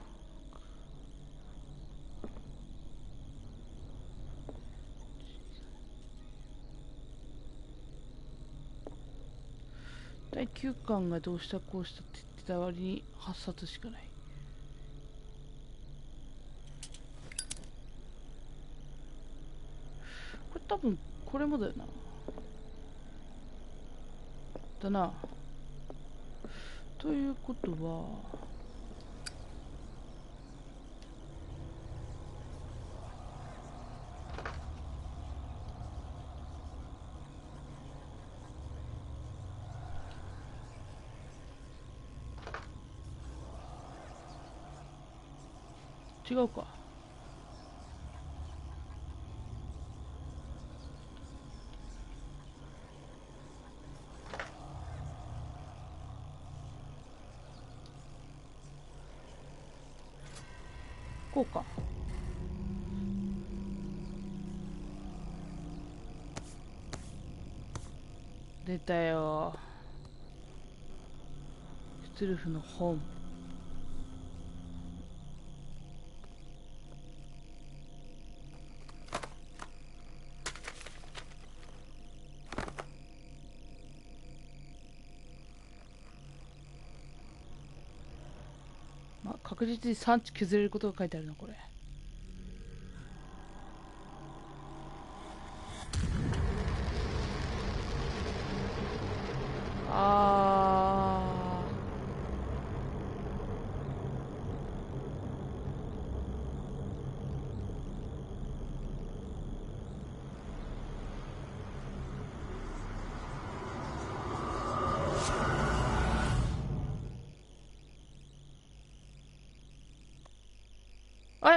第9巻がどうしたこうしたって言ってた割に8冊しかない。これ多分これもだよな。だな。ということは違うか。こうか。出たよ。クトゥルフの本。確実に産地削れることが書いてあるなこれ。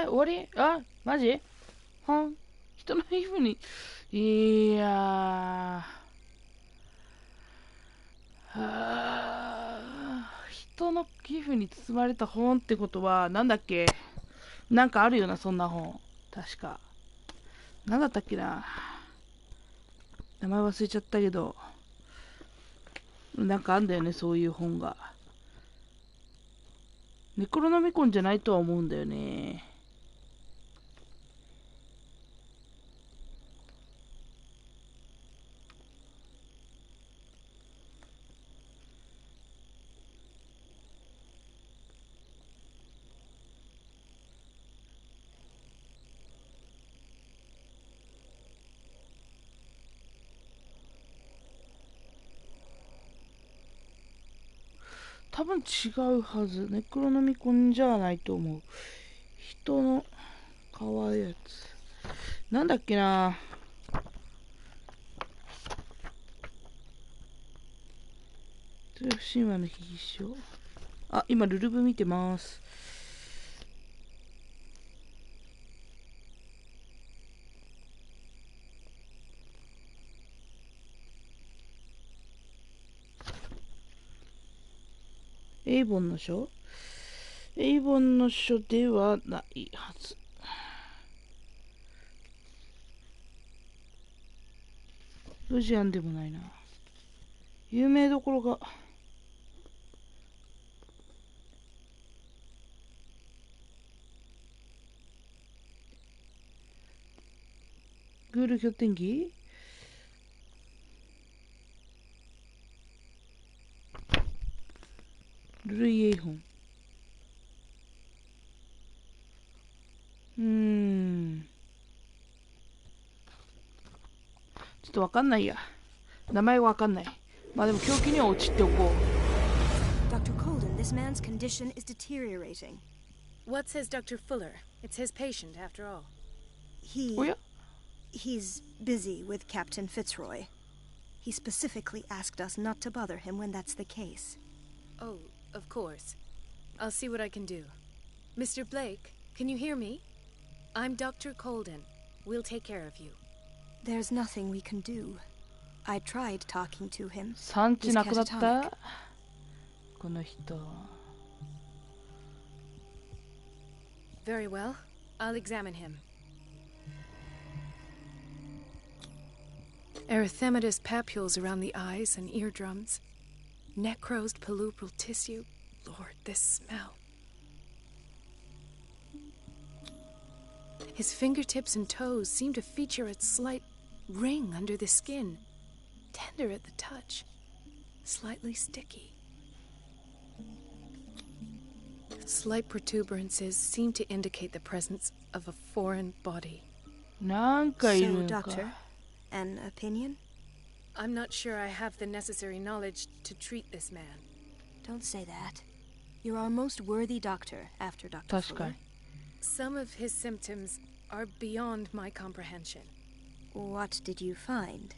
終わり？あ、マジ？人の皮膚に、いや人の皮膚に包まれた本ってことは、なんだっけ？なんかあるよな、そんな本。確か。なんだったっけな。名前忘れちゃったけど、なんかあんだよね、そういう本が。ネクロノミコンじゃないとは思うんだよね。多分違うはず。ネクロノミコンじゃないと思う。人の皮やつ。なんだっけな。トゥルフ神話の秘書。あ、今ルルブ見てます。エイボンの書？エイボンの書ではないはず。ロジアンでもないな。有名どころが。グール拠点機？ルルイエイホン。ちょっとわかんないや。名前わかんない。まあでも狂気には落ちておこう。Dr. Colden, this man's condition is deteriorating. What says Dr. Fuller? It's his patient, after all. He's busy with Captain Fitzroy. He specifically asked us not to bother him when that's the case. Oh, of course. I'll see what I can do. Mr. Blake, can you hear me? I'm Dr. Colden. We'll take care of you. There's nothing we can do. I tried talking to him. 産地なくなった？この人。Very well. I'll examine him. Erythematous papules around the eyes and eardrums. Necrosed palpebral tissue. Lord, this smell. His fingertips and toes seem to feature a slight ring under the skin. Tender at the touch. Slightly sticky. Slight protuberances seem to indicate the presence of a foreign body. So, Doctor, an opinion? I'm not sure I have the necessary knowledge to treat this man. Don't say that. You're our most worthy doctor after Dr. Fuller. Some of his symptoms are beyond my comprehension. What did you find?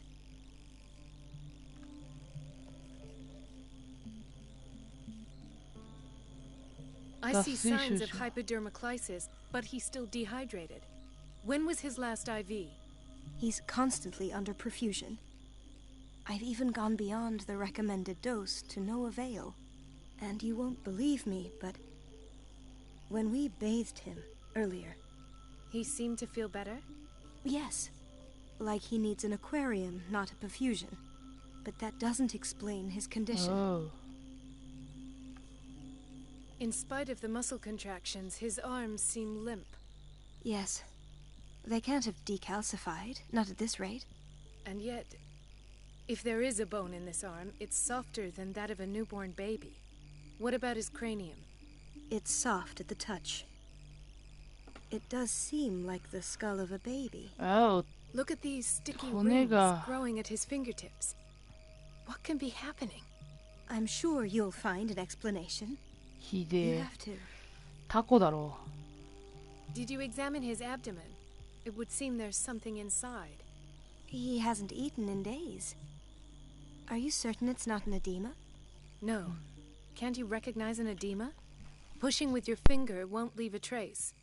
I see signs of hypodermoclysis, but he's still dehydrated. When was his last IV? He's constantly under perfusion. I've even gone beyond the recommended dose to no avail. And you won't believe me, but when we bathed him earlier... He seemed to feel better? Yes. Like he needs an aquarium, not a perfusion. But that doesn't explain his condition. Oh. In spite of the muscle contractions, his arms seem limp. Yes. They can't have decalcified, not at this rate. And yet, if there is a bone in this arm, it's softer than that of a newborn baby. What about his cranium? It's soft at the touch. It does seem like the skull of a baby. Oh. Look at these sticky rings growing at his fingertips. What can be happening? I'm sure you'll find an explanation. You have to. タコだろう。 Did you examine his abdomen? It would seem there's something inside. He hasn't eaten in days. Are you certain it's not an edema? No. Can't you recognize an edema? Pushing with your finger won't leave a trace.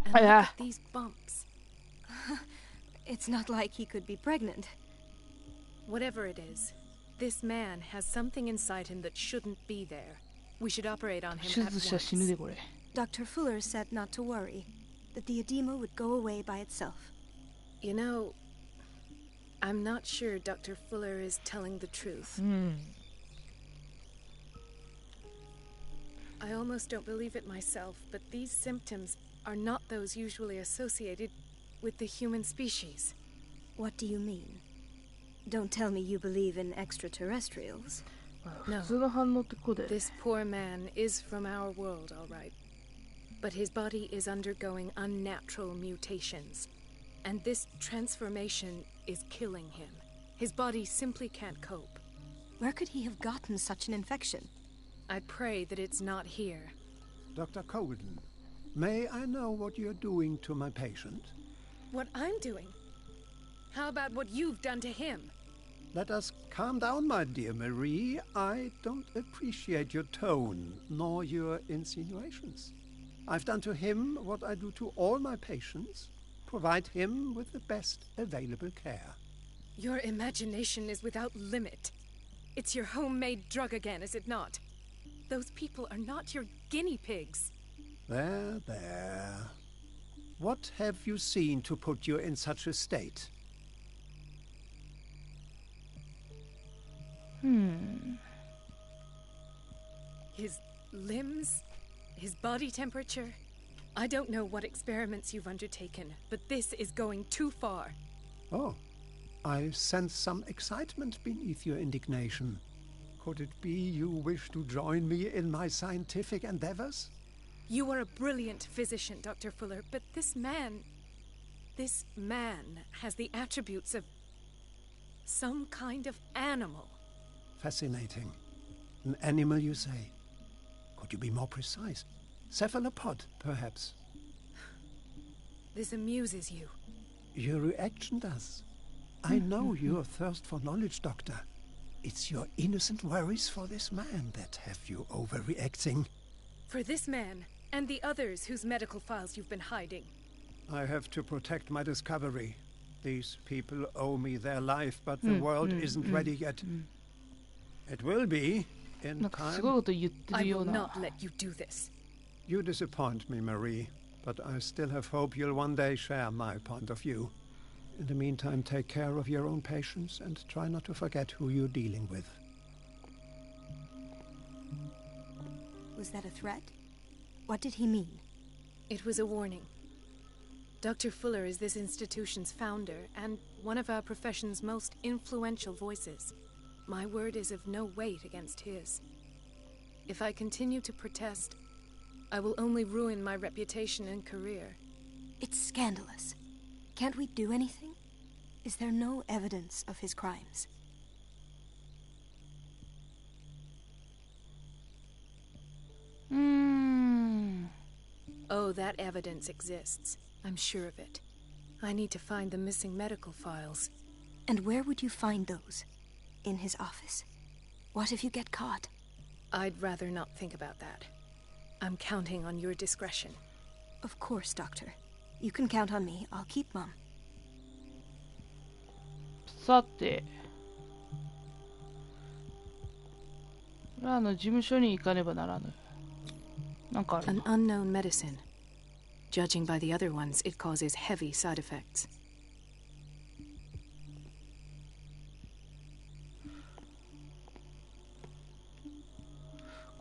And look at these bumps. It's not like he could be pregnant. Whatever it is, this man has something inside him that shouldn't be there. We should operate on him at 手術したら死ぬでこれ。 Dr. Fuller said not to worry, that the edema would go away by itself. You know, I'm not sure Dr. Fuller is telling the truth. I almost don't believe it myself, but these symptoms are not those usually associated with the human species. What do you mean? Don't tell me you believe in extraterrestrials. No. 普通の反応ってこうで。 This poor man is from our world, all right. But his body is undergoing unnatural mutations. And this transformation is killing him. His body simply can't cope. Where could he have gotten such an infection? I pray that it's not here. Dr. Colden, may I know what you're doing to my patient? What I'm doing? How about what you've done to him? Let us calm down, my dear Marie. I don't appreciate your tone, nor your insinuations. I've done to him what I do to all my patients. Provide him with the best available care. Your imagination is without limit. It's your homemade drug again, is it not? Those people are not your guinea pigs. There, there. What have you seen to put you in such a state? His limbs? His body temperature? I don't know what experiments you've undertaken, but this is going too far. Oh, I sense some excitement beneath your indignation. Could it be you wish to join me in my scientific endeavors? You are a brilliant physician, Dr. Fuller, but this man has the attributes of some kind of animal. Fascinating. An animal, you say? Could you be more precise? Cephalopod, perhaps? This amuses you. Your reaction does. I know your thirst for knowledge, Doctor. It's your innocent worries for this man that have you overreacting. For this man, and the others whose medical files you've been hiding. I have to protect my discovery. These people owe me their life, but the world isn't ready yet. It will be, in なんかす time. ごいこと言ってる I よ will うな。 not let you do this. You disappoint me, Marie, but I still have hope you'll one day share my point of view. In the meantime, take care of your own patients and try not to forget who you're dealing with. Was that a threat? What did he mean? It was a warning. Dr. Fuller is this institution's founder and one of our profession's most influential voices. My word is of no weight against his. If I continue to protest, I will only ruin my reputation and career. It's scandalous. Can't we do anything? Is there no evidence of his crimes? Oh, that evidence exists. I'm sure of it. I need to find the missing medical files. And where would you find those? In his office? What if you get caught? I'd rather not think about that. I'm counting on your discretion. Of course, Doctor. You can count on me. I'll keep Mum. さて、これは事務所に行かねばならぬ。なんかある An unknown medicine. Judging by the other ones, it causes heavy side effects.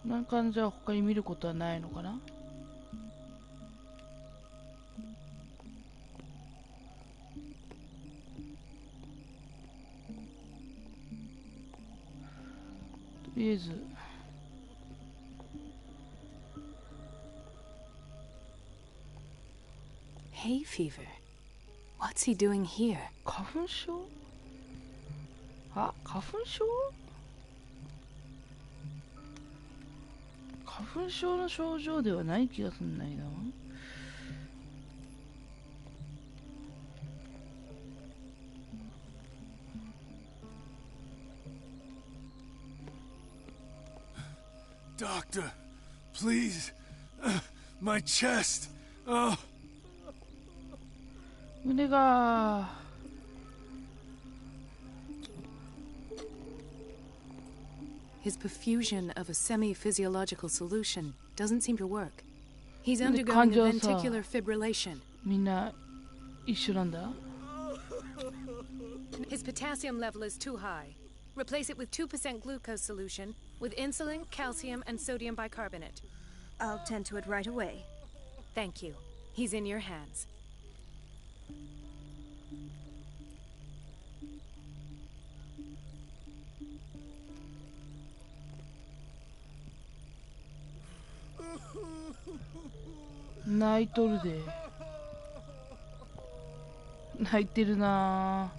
こんな感じは他に見ることはないのかな。とりあえず Hay fever. What's he doing here? 花粉症？あ、花粉症？花粉症の症状ではない気がすんないな。Doctor, please. My chest. Oh. 胸が His perfusion of a semi-physiological solution doesn't seem to work. He's undergoing a ventricular fibrillation. みんな一緒なんだ His potassium level is too high. Replace it with 2% glucose solution with insulin, calcium, and sodium bicarbonate. I'll tend to it right away. Thank you. He's in your hands.泣いとるで泣いてるな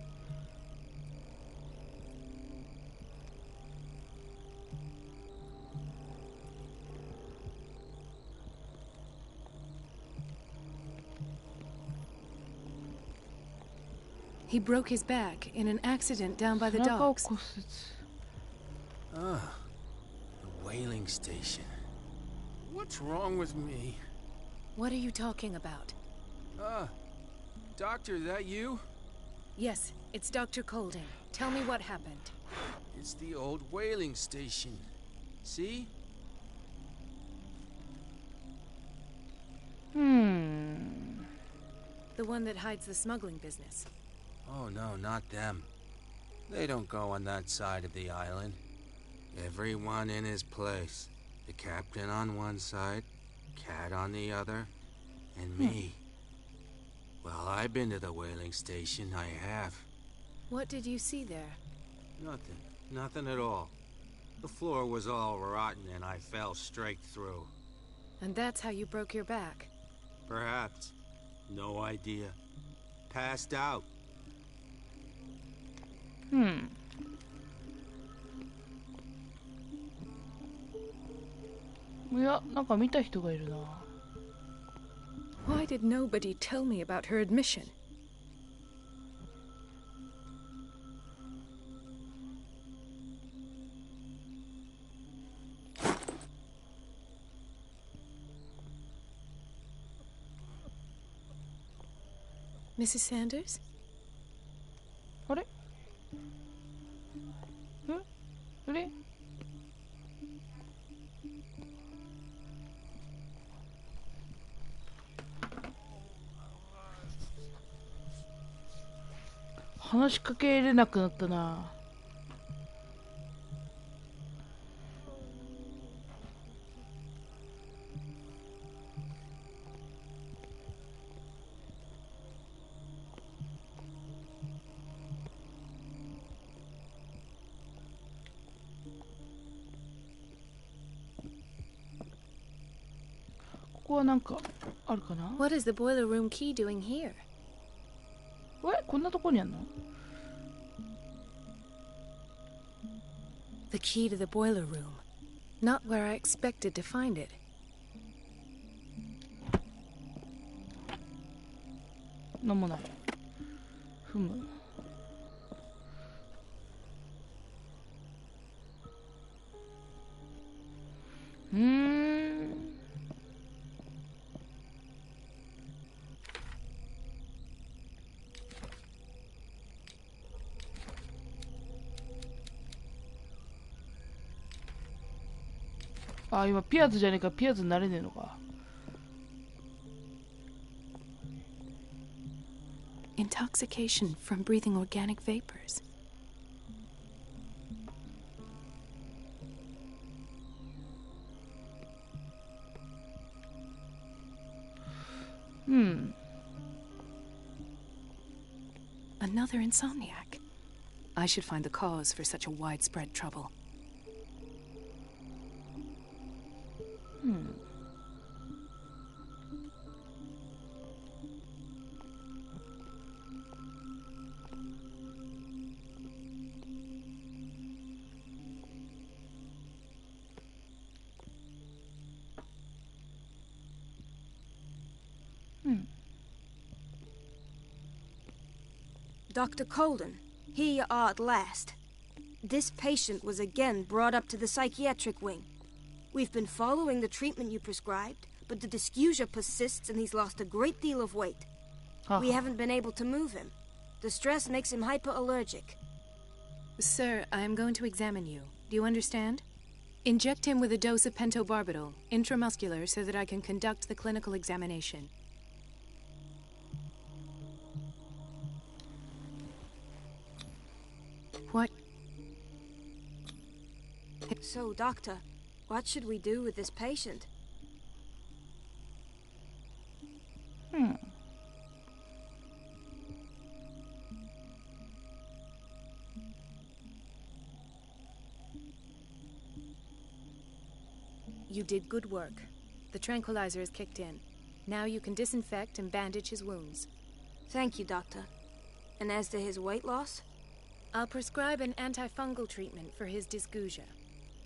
He broke his back in an accident down by the 背中を docks. 骨折 Ah, the whaling station. What's wrong with me? What are you talking about? Doctor, that you? Yes, it's Dr. Colding. Tell me what happened. It's the old whaling station. See? The one that hides the smuggling business. Oh, no, not them. They don't go on that side of the island. Everyone in his place. The captain on one side, Cat on the other, and me. Well, I've been to the whaling station, I have. What did you see there? Nothing. Nothing at all. The floor was all rotten and I fell straight through. And that's how you broke your back. Perhaps. No idea. Passed out. いや、なんか見た人がいるな Why did nobody tell me about her admission? Mrs. Sanders? あれあれ話しかけれなくなったなここはなんかあるかな What is the boiler room key doing here? こんなとこにあんの The key to the boiler room. Not where I expected to find it. なんもないふむあ、今ピアーズじゃねえか、ピアーズになれねえのか。Intoxication from breathing organic vapors. Another insomniac. I should find the cause for such a widespread trouble. Dr. Colden, here you are at last. This patient was again brought up to the psychiatric wing. We've been following the treatment you prescribed, but the dysgeusia persists and he's lost a great deal of weight. We haven't been able to move him. The stress makes him hyperallergic. Sir, I am going to examine you. Do you understand? Inject him with a dose of pentobarbital, intramuscular, so that I can conduct the clinical examination. What? So, Doctor, what should we do with this patient? You did good work. The tranquilizer is kicked in. Now you can disinfect and bandage his wounds. Thank you, Doctor. And as to his weight loss? I'll prescribe an antifungal treatment for his dysgeusia.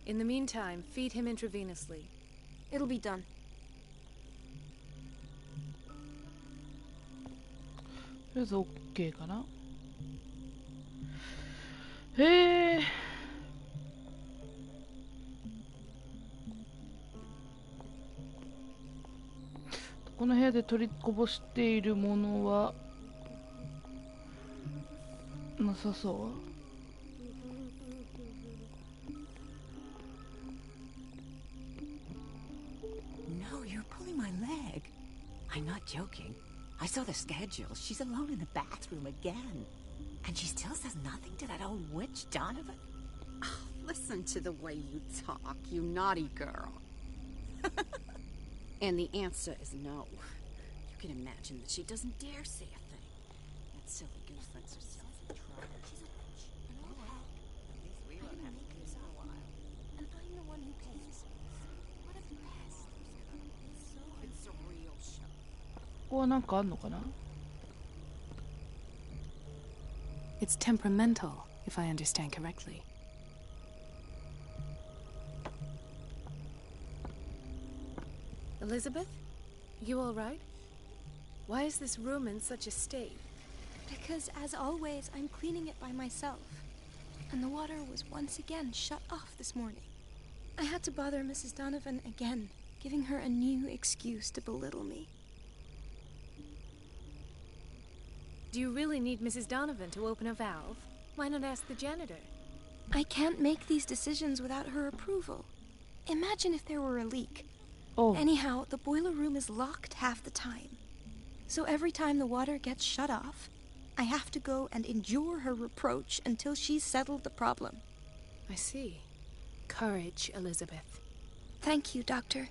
In the meantime, feed him intravenously. It'll be done. とりあえず OK かな。へえ。この部屋で取りこぼしているものはなさそう。No, you're pulling my leg. I'm not joking. I saw the schedule. She's alone in the bathroom again. And she still says nothing to that old witch, Donovan. Oh, listen to the way you talk, you naughty girl. And the answer is no. You can imagine that she doesn't dare say a thing. That silly goose lets herself in trouble. She's a witch, an old hag. I didn't make this up. And I'm the one who pays. What a pest. It's so It's a real show. ここはなんかあんのかな。 It's temperamental, if I understand correctly. Elizabeth? You all right? Why is this room in such a state? Because, as always, I'm cleaning it by myself. And the water was once again shut off this morning. I had to bother Mrs. Donovan again, giving her a new excuse to belittle me. Do you really need Mrs. Donovan to open a valve? Why not ask the janitor? I can't make these decisions without her approval. Imagine if there were a leak. Oh. Anyhow, the boiler room is locked half the time. So every time the water gets shut off, I have to go and endure her reproach until she's settled the problem. I see. Courage, Elizabeth. Thank you, Doctor.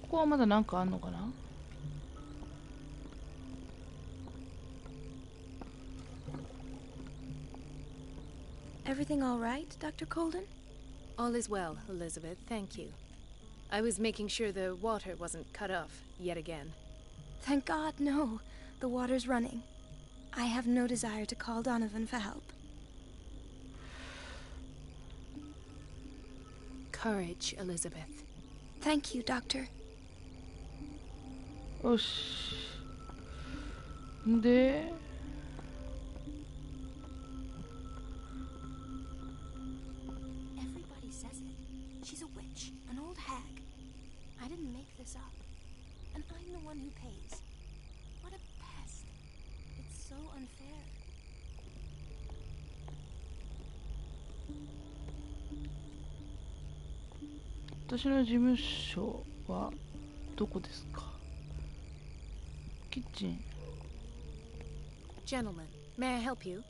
ここはまだなんかあんのかな。 Everything all right, Dr. Colden? All is well, Elizabeth, thank you. I was making sure the water wasn't cut off yet again. Thank God, no. The water's running. I have no desire to call Donovan for help. Courage, Elizabeth. Thank you, Doctor. よし。で、 Everybody says it. She's a witch, an old hag. I didn't make this up. And I'm the one who pays. What a pest. It's so unfair. 私の事務所はどこですか。キッチン。 Gentlemen, may I help you?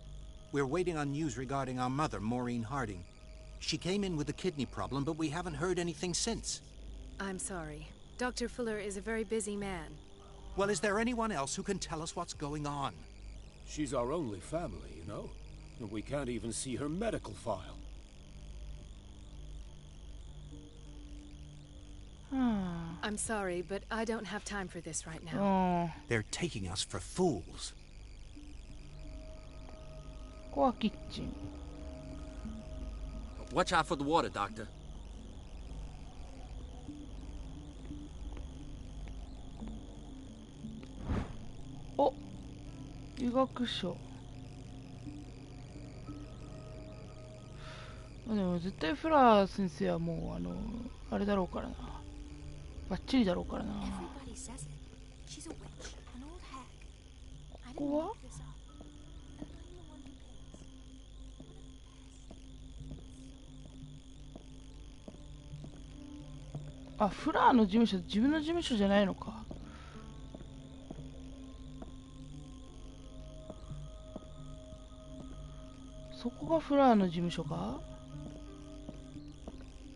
We're waiting on news regarding our mother, Maureen Harding. She came in with a kidney problem, but we haven't heard anything since. I'm sorry. Dr. Fuller is a very busy man. Well, is there anyone else who can tell us what's going on? She's our only family, you know? And we can't even see her medical file. I'm sorry, but I don't have time for this right now. They're taking us for fools. ここはキッチン。 Watch out for the water, Doctor. お、医学書。でも絶対フラー先生はもうあれだろうからな。バッチリだろうからな。ここはあ、フラーの事務所、自分の事務所じゃないのか。そこがフラーの事務所か。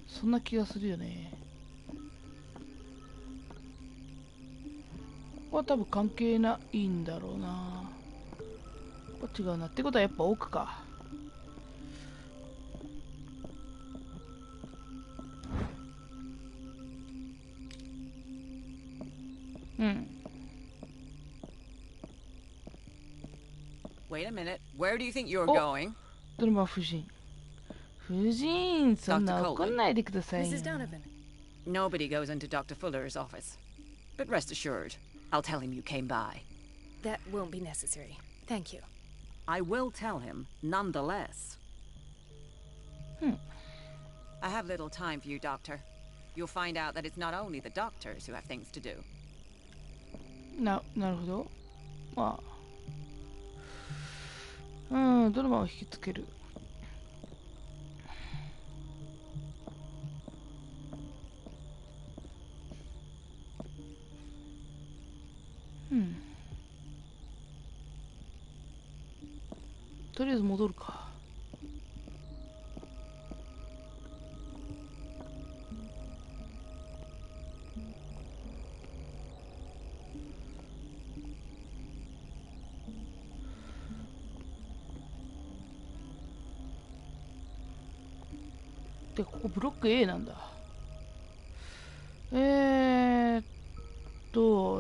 そんな気がするよね。ここは多分関係ないんだろうな。こっちがなってことはやっぱ奥か。うん。Wait a minute. Where do you think you're going? ドラマ夫人。夫人、そんな怒んないでくださいよ。Mrs. Donovan. Nobody goes into Dr. Fuller's office. But rest assured, I'll tell him you came by. That won't be necessary. Thank you. I will tell him, nonetheless. I have little time for you, Doctor. You'll find out that it's not only the doctors who have things to do. なるほど。まあ。ドラマを引きつける。とりあえず戻るか。で、ここブロック A なんだ。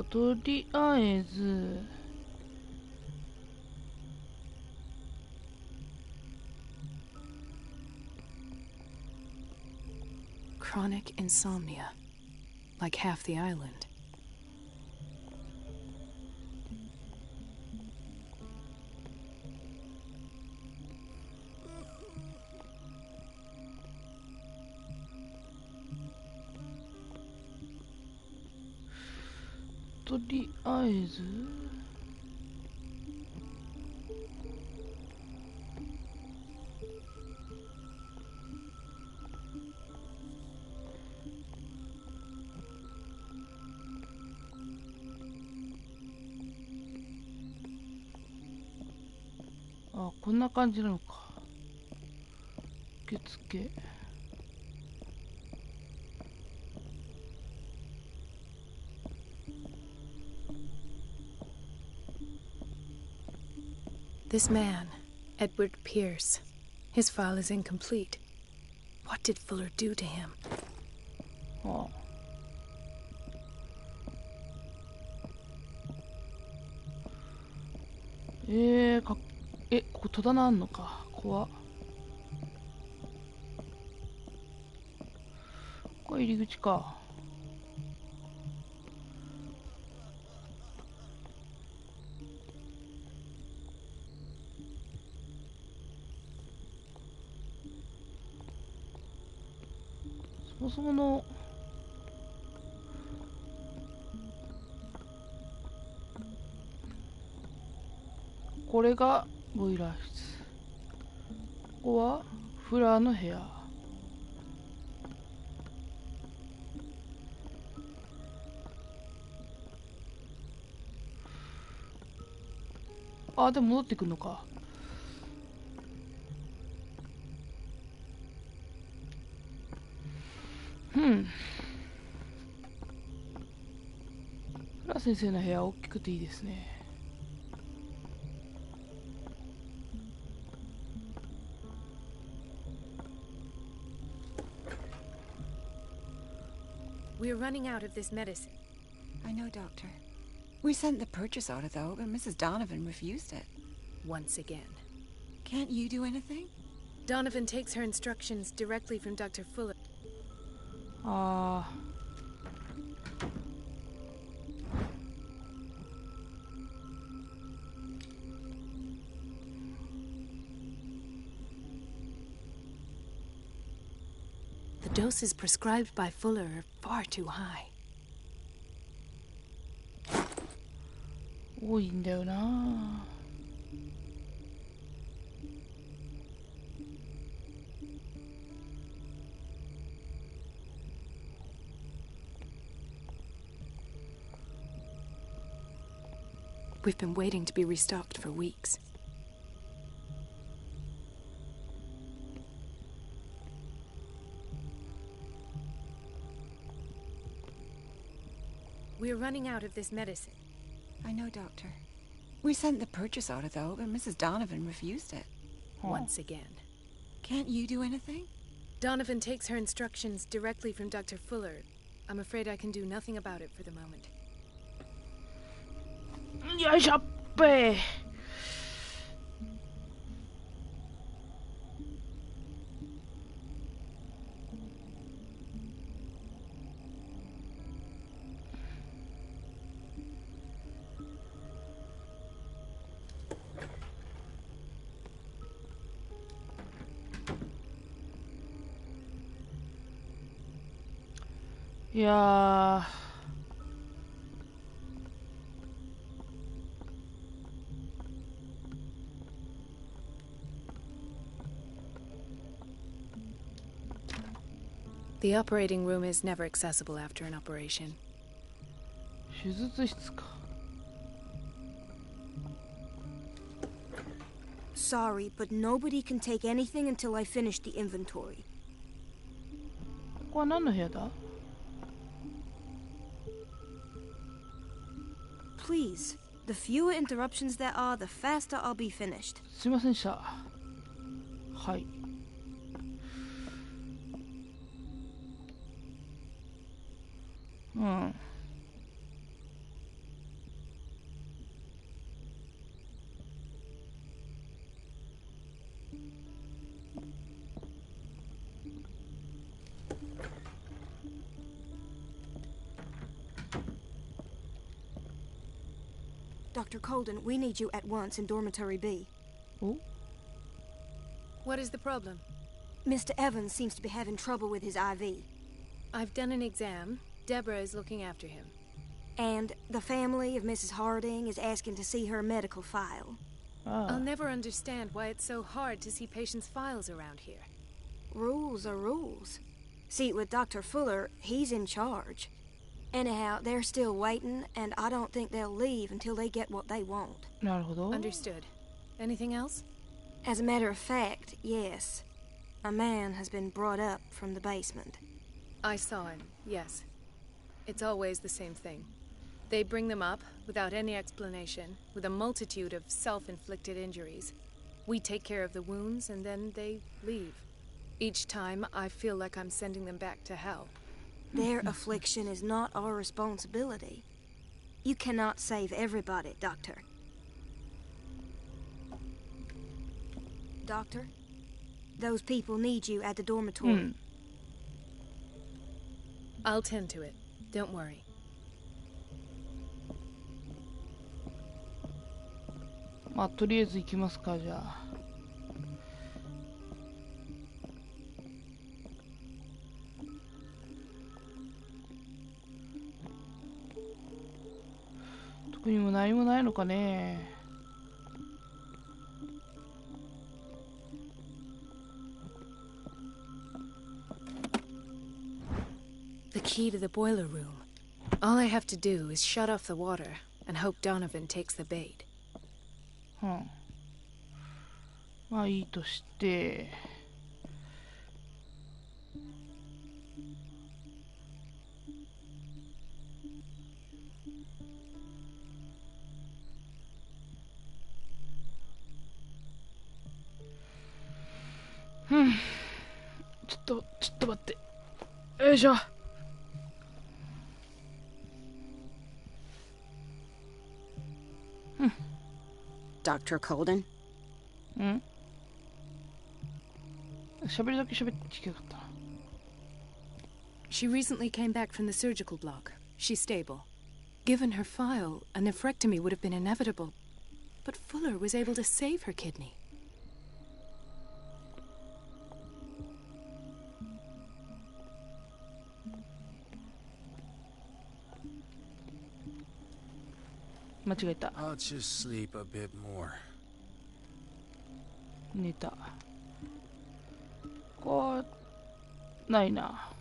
とりあえずChronic insomnia, like half the island. Toりあえずこんな感じなのか。受付。This man, Edward Pierce, his file is incomplete. What did Fuller do to him? ここ戸棚あんのか。怖っ。ここ入り口か。そもそものこれがボイラー室。ここはフラーの部屋。でも戻ってくるのか。フラー先生の部屋大きくていいですね。We're running out of this medicine. I know, Doctor. We sent the purchase order, though, but Mrs. Donovan refused it. Once again. Can't you do anything? Donovan takes her instructions directly from Dr. Fuller. The doses prescribed by Fuller are far too high. 多いんだよな。We've been waiting to be restocked for weeks. We're running out of this medicine. I know, Doctor. We sent the purchase order, though, but Mrs. Donovan refused it. Once again. Can't you do anything? Donovan takes her instructions directly from Dr. Fuller. I'm afraid I can do nothing about it for the moment. よいしょっぺ。いやー。The operating room is never accessible after an operation. 手術室か。Sorry, but nobody can take anything until I finish the inventory. ここは何の部屋だ？ Please, the fewer interruptions there are, the faster I'll be finished. すいませんでした。はい。うん。Dr. Colden, we need you at once in Dormitory B. Oh? What is the problem? Mr. Evans seems to be having trouble with his IV. I've done an exam. Deborah is looking after him. And the family of Mrs. Harding is asking to see her medical file. I'll never understand why it's so hard to see patients' files around here. Rules are rules. See, with Dr. Fuller, he's in charge. Anyhow, they're still waiting, and I don't think they'll leave until they get what they want. なるほど。 Understood. Anything else? As a matter of fact, yes. A man has been brought up from the basement. I saw him, yes. It's always the same thing. They bring them up, without any explanation, with a multitude of self-inflicted injuries. We take care of the wounds, and then they leave. Each time, I feel like I'm sending them back to hell. Their affliction is not our responsibility. You cannot save everybody, Doctor. Doctor, those people need you at the dormitory. I'll tend to it. Don't worry. まあとりあえず行きますか、じゃあ。特にも何もないのかね。The key to the boiler room. All I have to do is shut off the water and hope Donovan takes the bait. まあいいとして。ちょっと待って。よいしょ。Dr. Colden? ん？喋りだけ喋って聞けなかったな。She recently came back from the surgical block. She's stable. Given her file, a nephrectomy would have been inevitable. But Fuller was able to save her kidney. 間違えた。 I'll just sleep a bit more. 寝た。こうないな。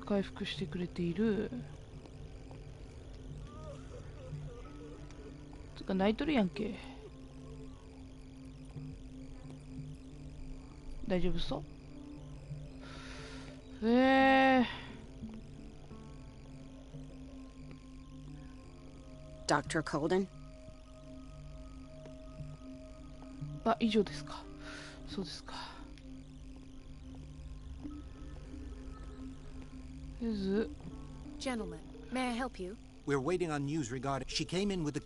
回復してくれている。つか泣いとるやんけ。大丈夫そう。Dr. Colden? あ、以上ですか。そうですか。Gentlemen, may I help you? We're waiting on news regarding... She came in with the...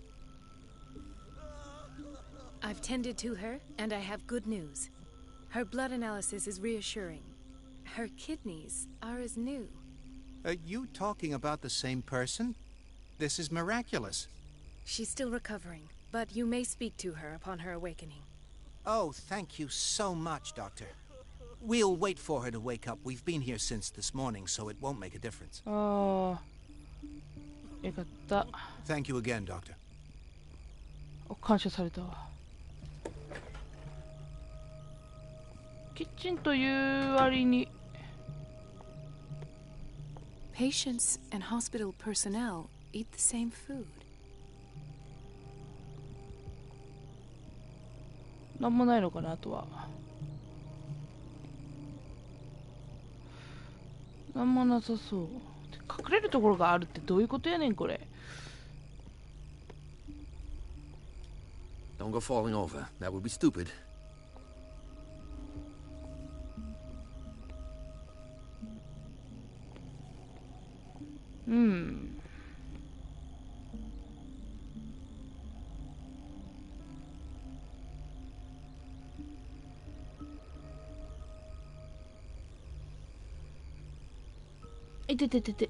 I've tended to her, and I have good news. Her blood analysis is reassuring. Her kidneys are as new. Are you talking about the same person? This is miraculous. She's still recovering, but you may speak to her upon her awakening. Oh, thank you so much, Doctor. We'll wait for her to wake up. We've been here since this morning, so it won't make a difference. Oh, よかった。 Thank you again, Doctor. 感謝されたわ。キッチンという割に Patients and hospital personnel eat the same food. なんもないのかな、あとは。なんもなさそう。隠れるところがあるってどういうことやねん、これ。 Don't go falling over. That would be stupid. Hmm. It.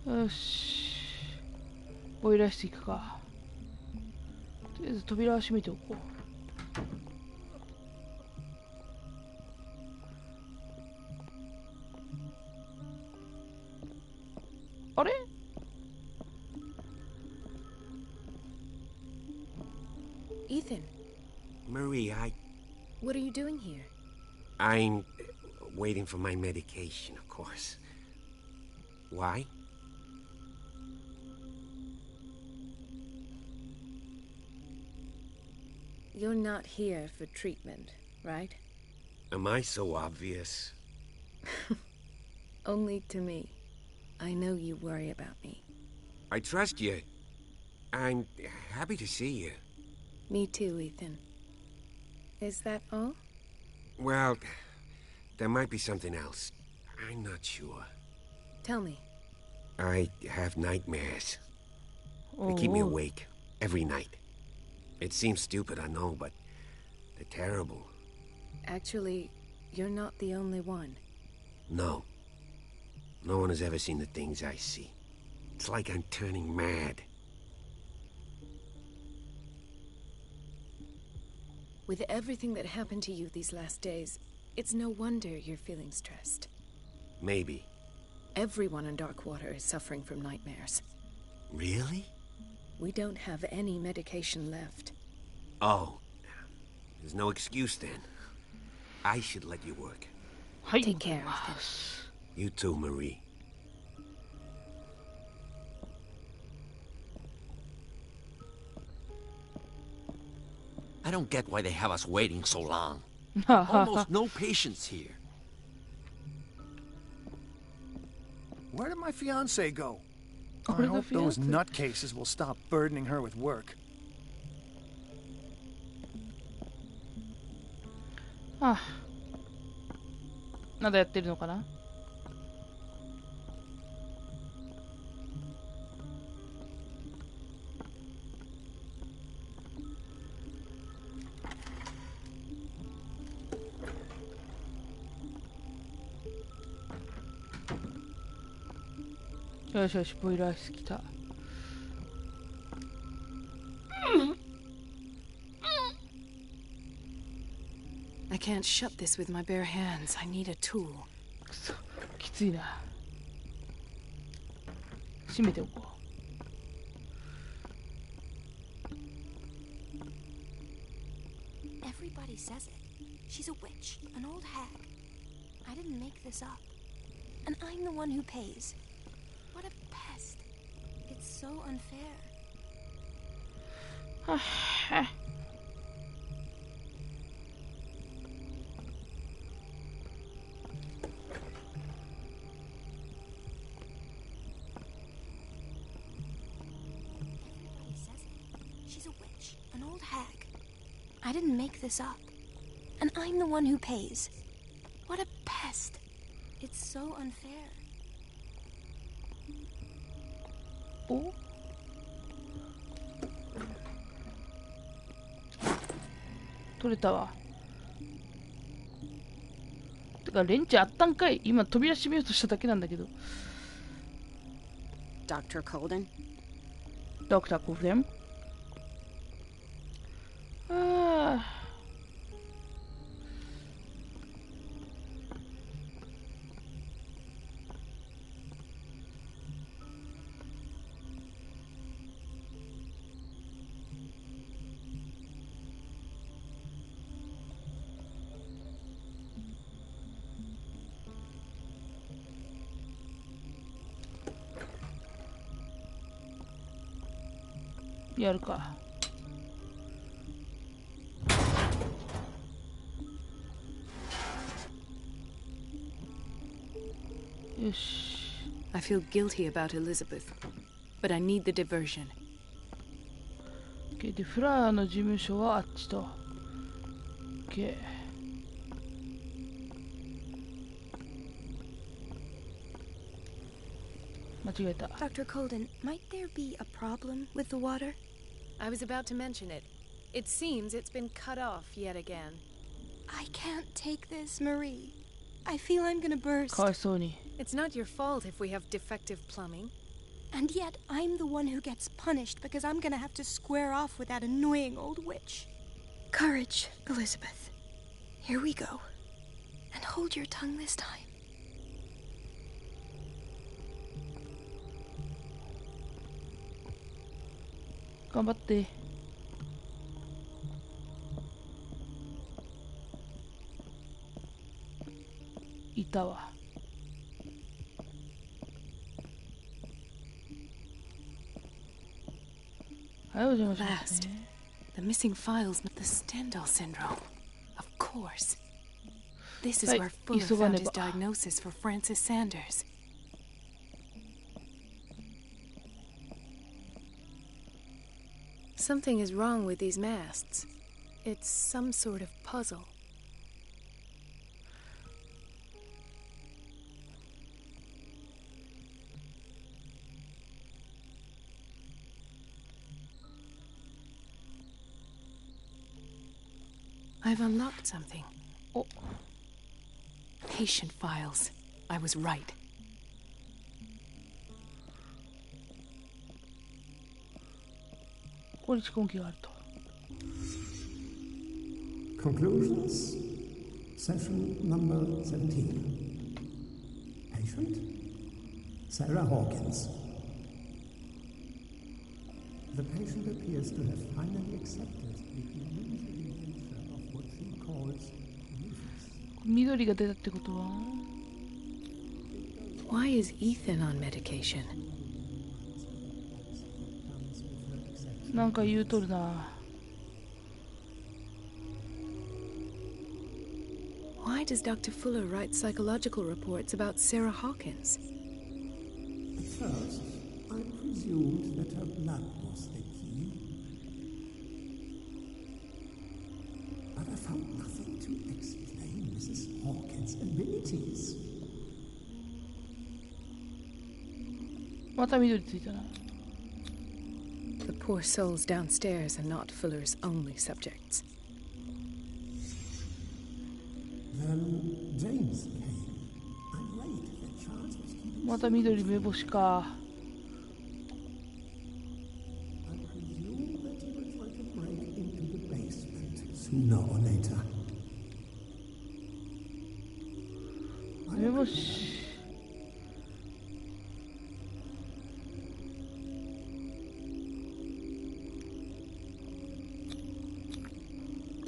よし。ボイラー室行くか。とりあえず扉は閉めておこう。あれ？ Ethan. Marie, What are you doing here? I'm waiting for my medication, of course. Why? You're not here for treatment, right? Am I so obvious? Only to me. I know you worry about me. I trust you. I'm happy to see you. Me too, Ethan. Is that all? Well, there might be something else. I'm not sure. Tell me. I have nightmares. They keep me awake every night. It seems stupid, I know, but they're terrible. Actually, you're not the only one. No. No one has ever seen the things I see. It's like I'm turning mad. With everything that happened to you these last days, it's no wonder you're feeling stressed. Maybe. Everyone in Darkwater is suffering from nightmares. Really? We don't have any medication left. Oh. There's no excuse then. I should let you work. Take care, Ethan. You too, Marie. I don't get why they have us waiting so long. Almost no patience here. Where did my fiancée go? I hope those nutcases will stop burdening her with work. Ah. まだやってるのかな?よしよし、ボイラー室来た。I can't shut this with my bare hands. I need a tool. くそ、きついな。閉めておこう。Everybody says it. She's a witch, an old hag. I didn't make this up. And I'm the one who pays. What a pest. It's so unfair. She's a witch, an old hag. I didn't make this up. And I'm the one who pays. What a pest. It's so unfair. お？取れたわ。てかレンチあったんかい。今扉閉めようとしただけなんだけど。Dr. Colden? Dr. Colden? ああ。やるか。よし。I feel guilty about Elizabeth, but I need the diversion. OK。で、フラーの事務所はあっちと。OK。間違えた。Dr. Colden, might there be a problem with the water? I was about to mention it. It seems it's been cut off yet again. I can't take this, Marie. I feel I'm gonna burst. かわいそうに。It's not your fault if we have defective plumbing. And yet, I'm the one who gets punished because I'm gonna have to square off with that annoying old witch. Courage, Elizabeth. Here we go. And hold your tongue this time. 頑張って。いたわ。はい、お邪魔しますね。The missing files, the Stendhal syndrome. Of course. This is where Fuller found his diagnosis for Francis Sanders. Something is wrong with these masts. It's some sort of puzzle. I've unlocked something. Oh. Patient files. I was right. Conclusions. Session number 17. Patient? Sarah Hawkins. The patient appears to have finally accepted the unusual nature of what she calls nuisance. 緑が出たってことは Why is Ethan on medication? なんか言うとるな。Why does Dr. Fuller write psychological reports about Sarah Hawkins? At first, I presumed that her blood was the key. But I found nothing to explain Mrs. Hawkins' abilities. また緑ついたな。The poor souls downstairs are not Fuller's only subjects. Then James came. I'm late. The chance was keeping また緑目星か。No, later. 目星。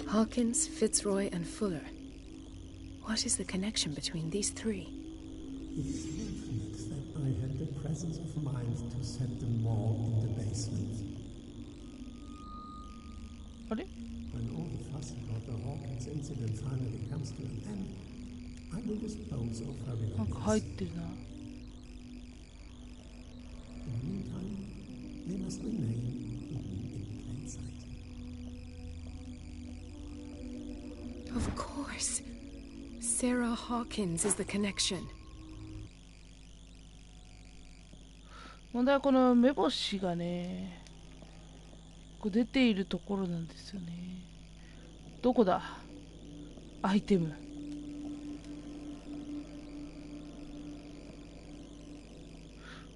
Hawkins, Fitzroy, and Fuller. What is the connection between these three? It's fortunate that I had the presence of mind to set them all in the basement. What? When all the fuss about the Hawkins incident finally comes to an end, I will dispose of her belongings. なんか入ってるな。In the meantime, they must remain hidden in plain sight. Of course. Sarah Hawkins is the connection. 問題はこの目星がね、こう出ているところなんですよね。どこだ？アイテム。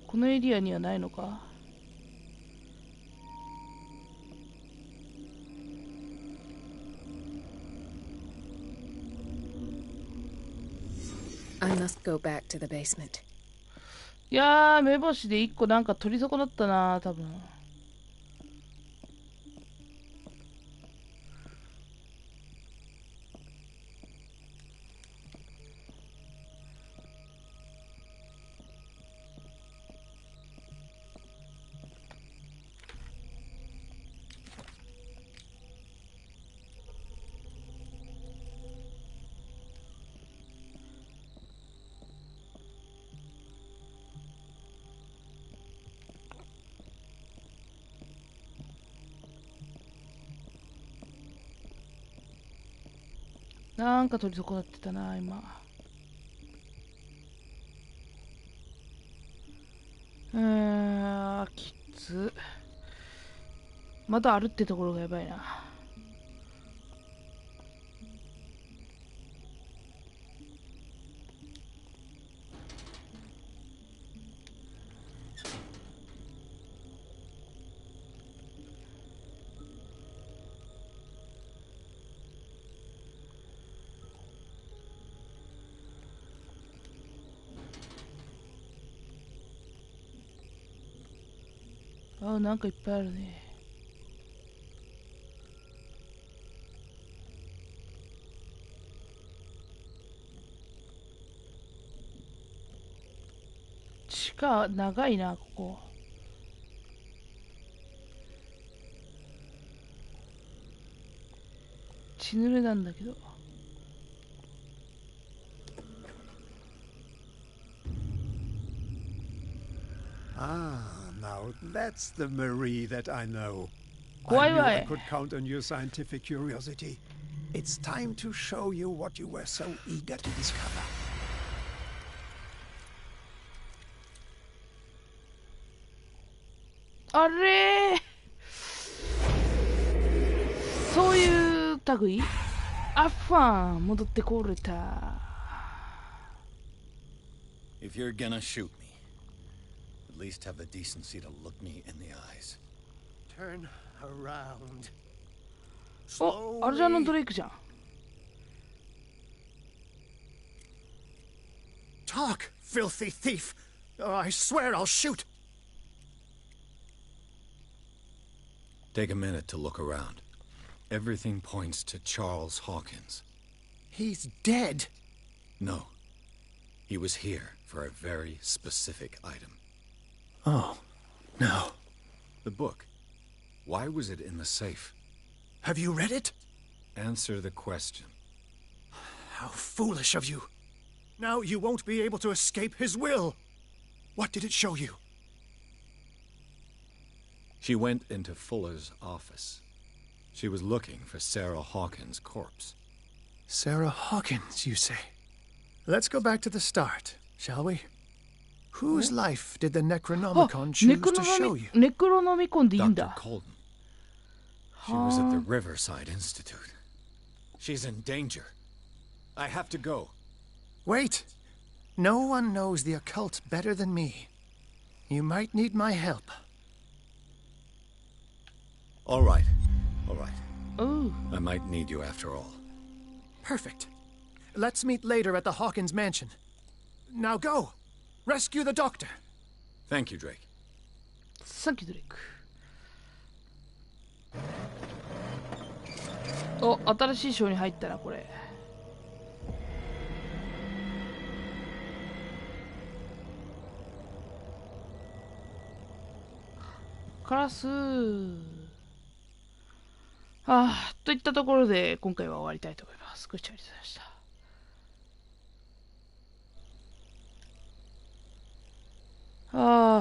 このエリアにはないのか？I must go back to the basement. いやー、目星で1個なんか取り損なったな、多分。なんか取り損なってたな、今。きつ。まだあるってところがやばいな。あ、なんかいっぱいあるね。地下長いな、ここ。血濡れなんだけど。Now that's the Marie that I know. Why, I knew why? I could count on your scientific curiosity. It's time to show you what you were so eager to discover. あれー、そういう類？アファン戻ってこれた。If you're gonna shoot me, at least have the decency to look me in the eyes. Turn around. お、アルジャーノン・ドレイクじゃん。Talk, filthy thief! Oh, I swear I'll shoot! Take a minute to look around. Everything points to Charles Hawkins. He's dead. No. He was here for a very specific item. Oh, no. The book. Why was it in the safe? Have you read it? Answer the question. How foolish of you. Now you won't be able to escape his will. What did it show you? She went into Fuller's office. She was looking for Sarah Hawkins' corpse. Sarah Hawkins, you say? Let's go back to the start, shall we? Whose life did the Necronomicon choose to show you? ネクロノミコンでいいんだ。 Dr. Colden. She was at the Riverside Institute. She's in danger. I have to go. Wait. No one knows the occult better than me. You might need my help. All right. All right. Oh. I might need you after all. Perfect. Let's meet later at the Hawkins mansion. Now go! Rescue the doctor! Thank you, Drake. Thank you, Drake. お、新しい章に入ったな、これ。カラスといったところで今回は終わりたいと思います。ご視聴ありがとうございました。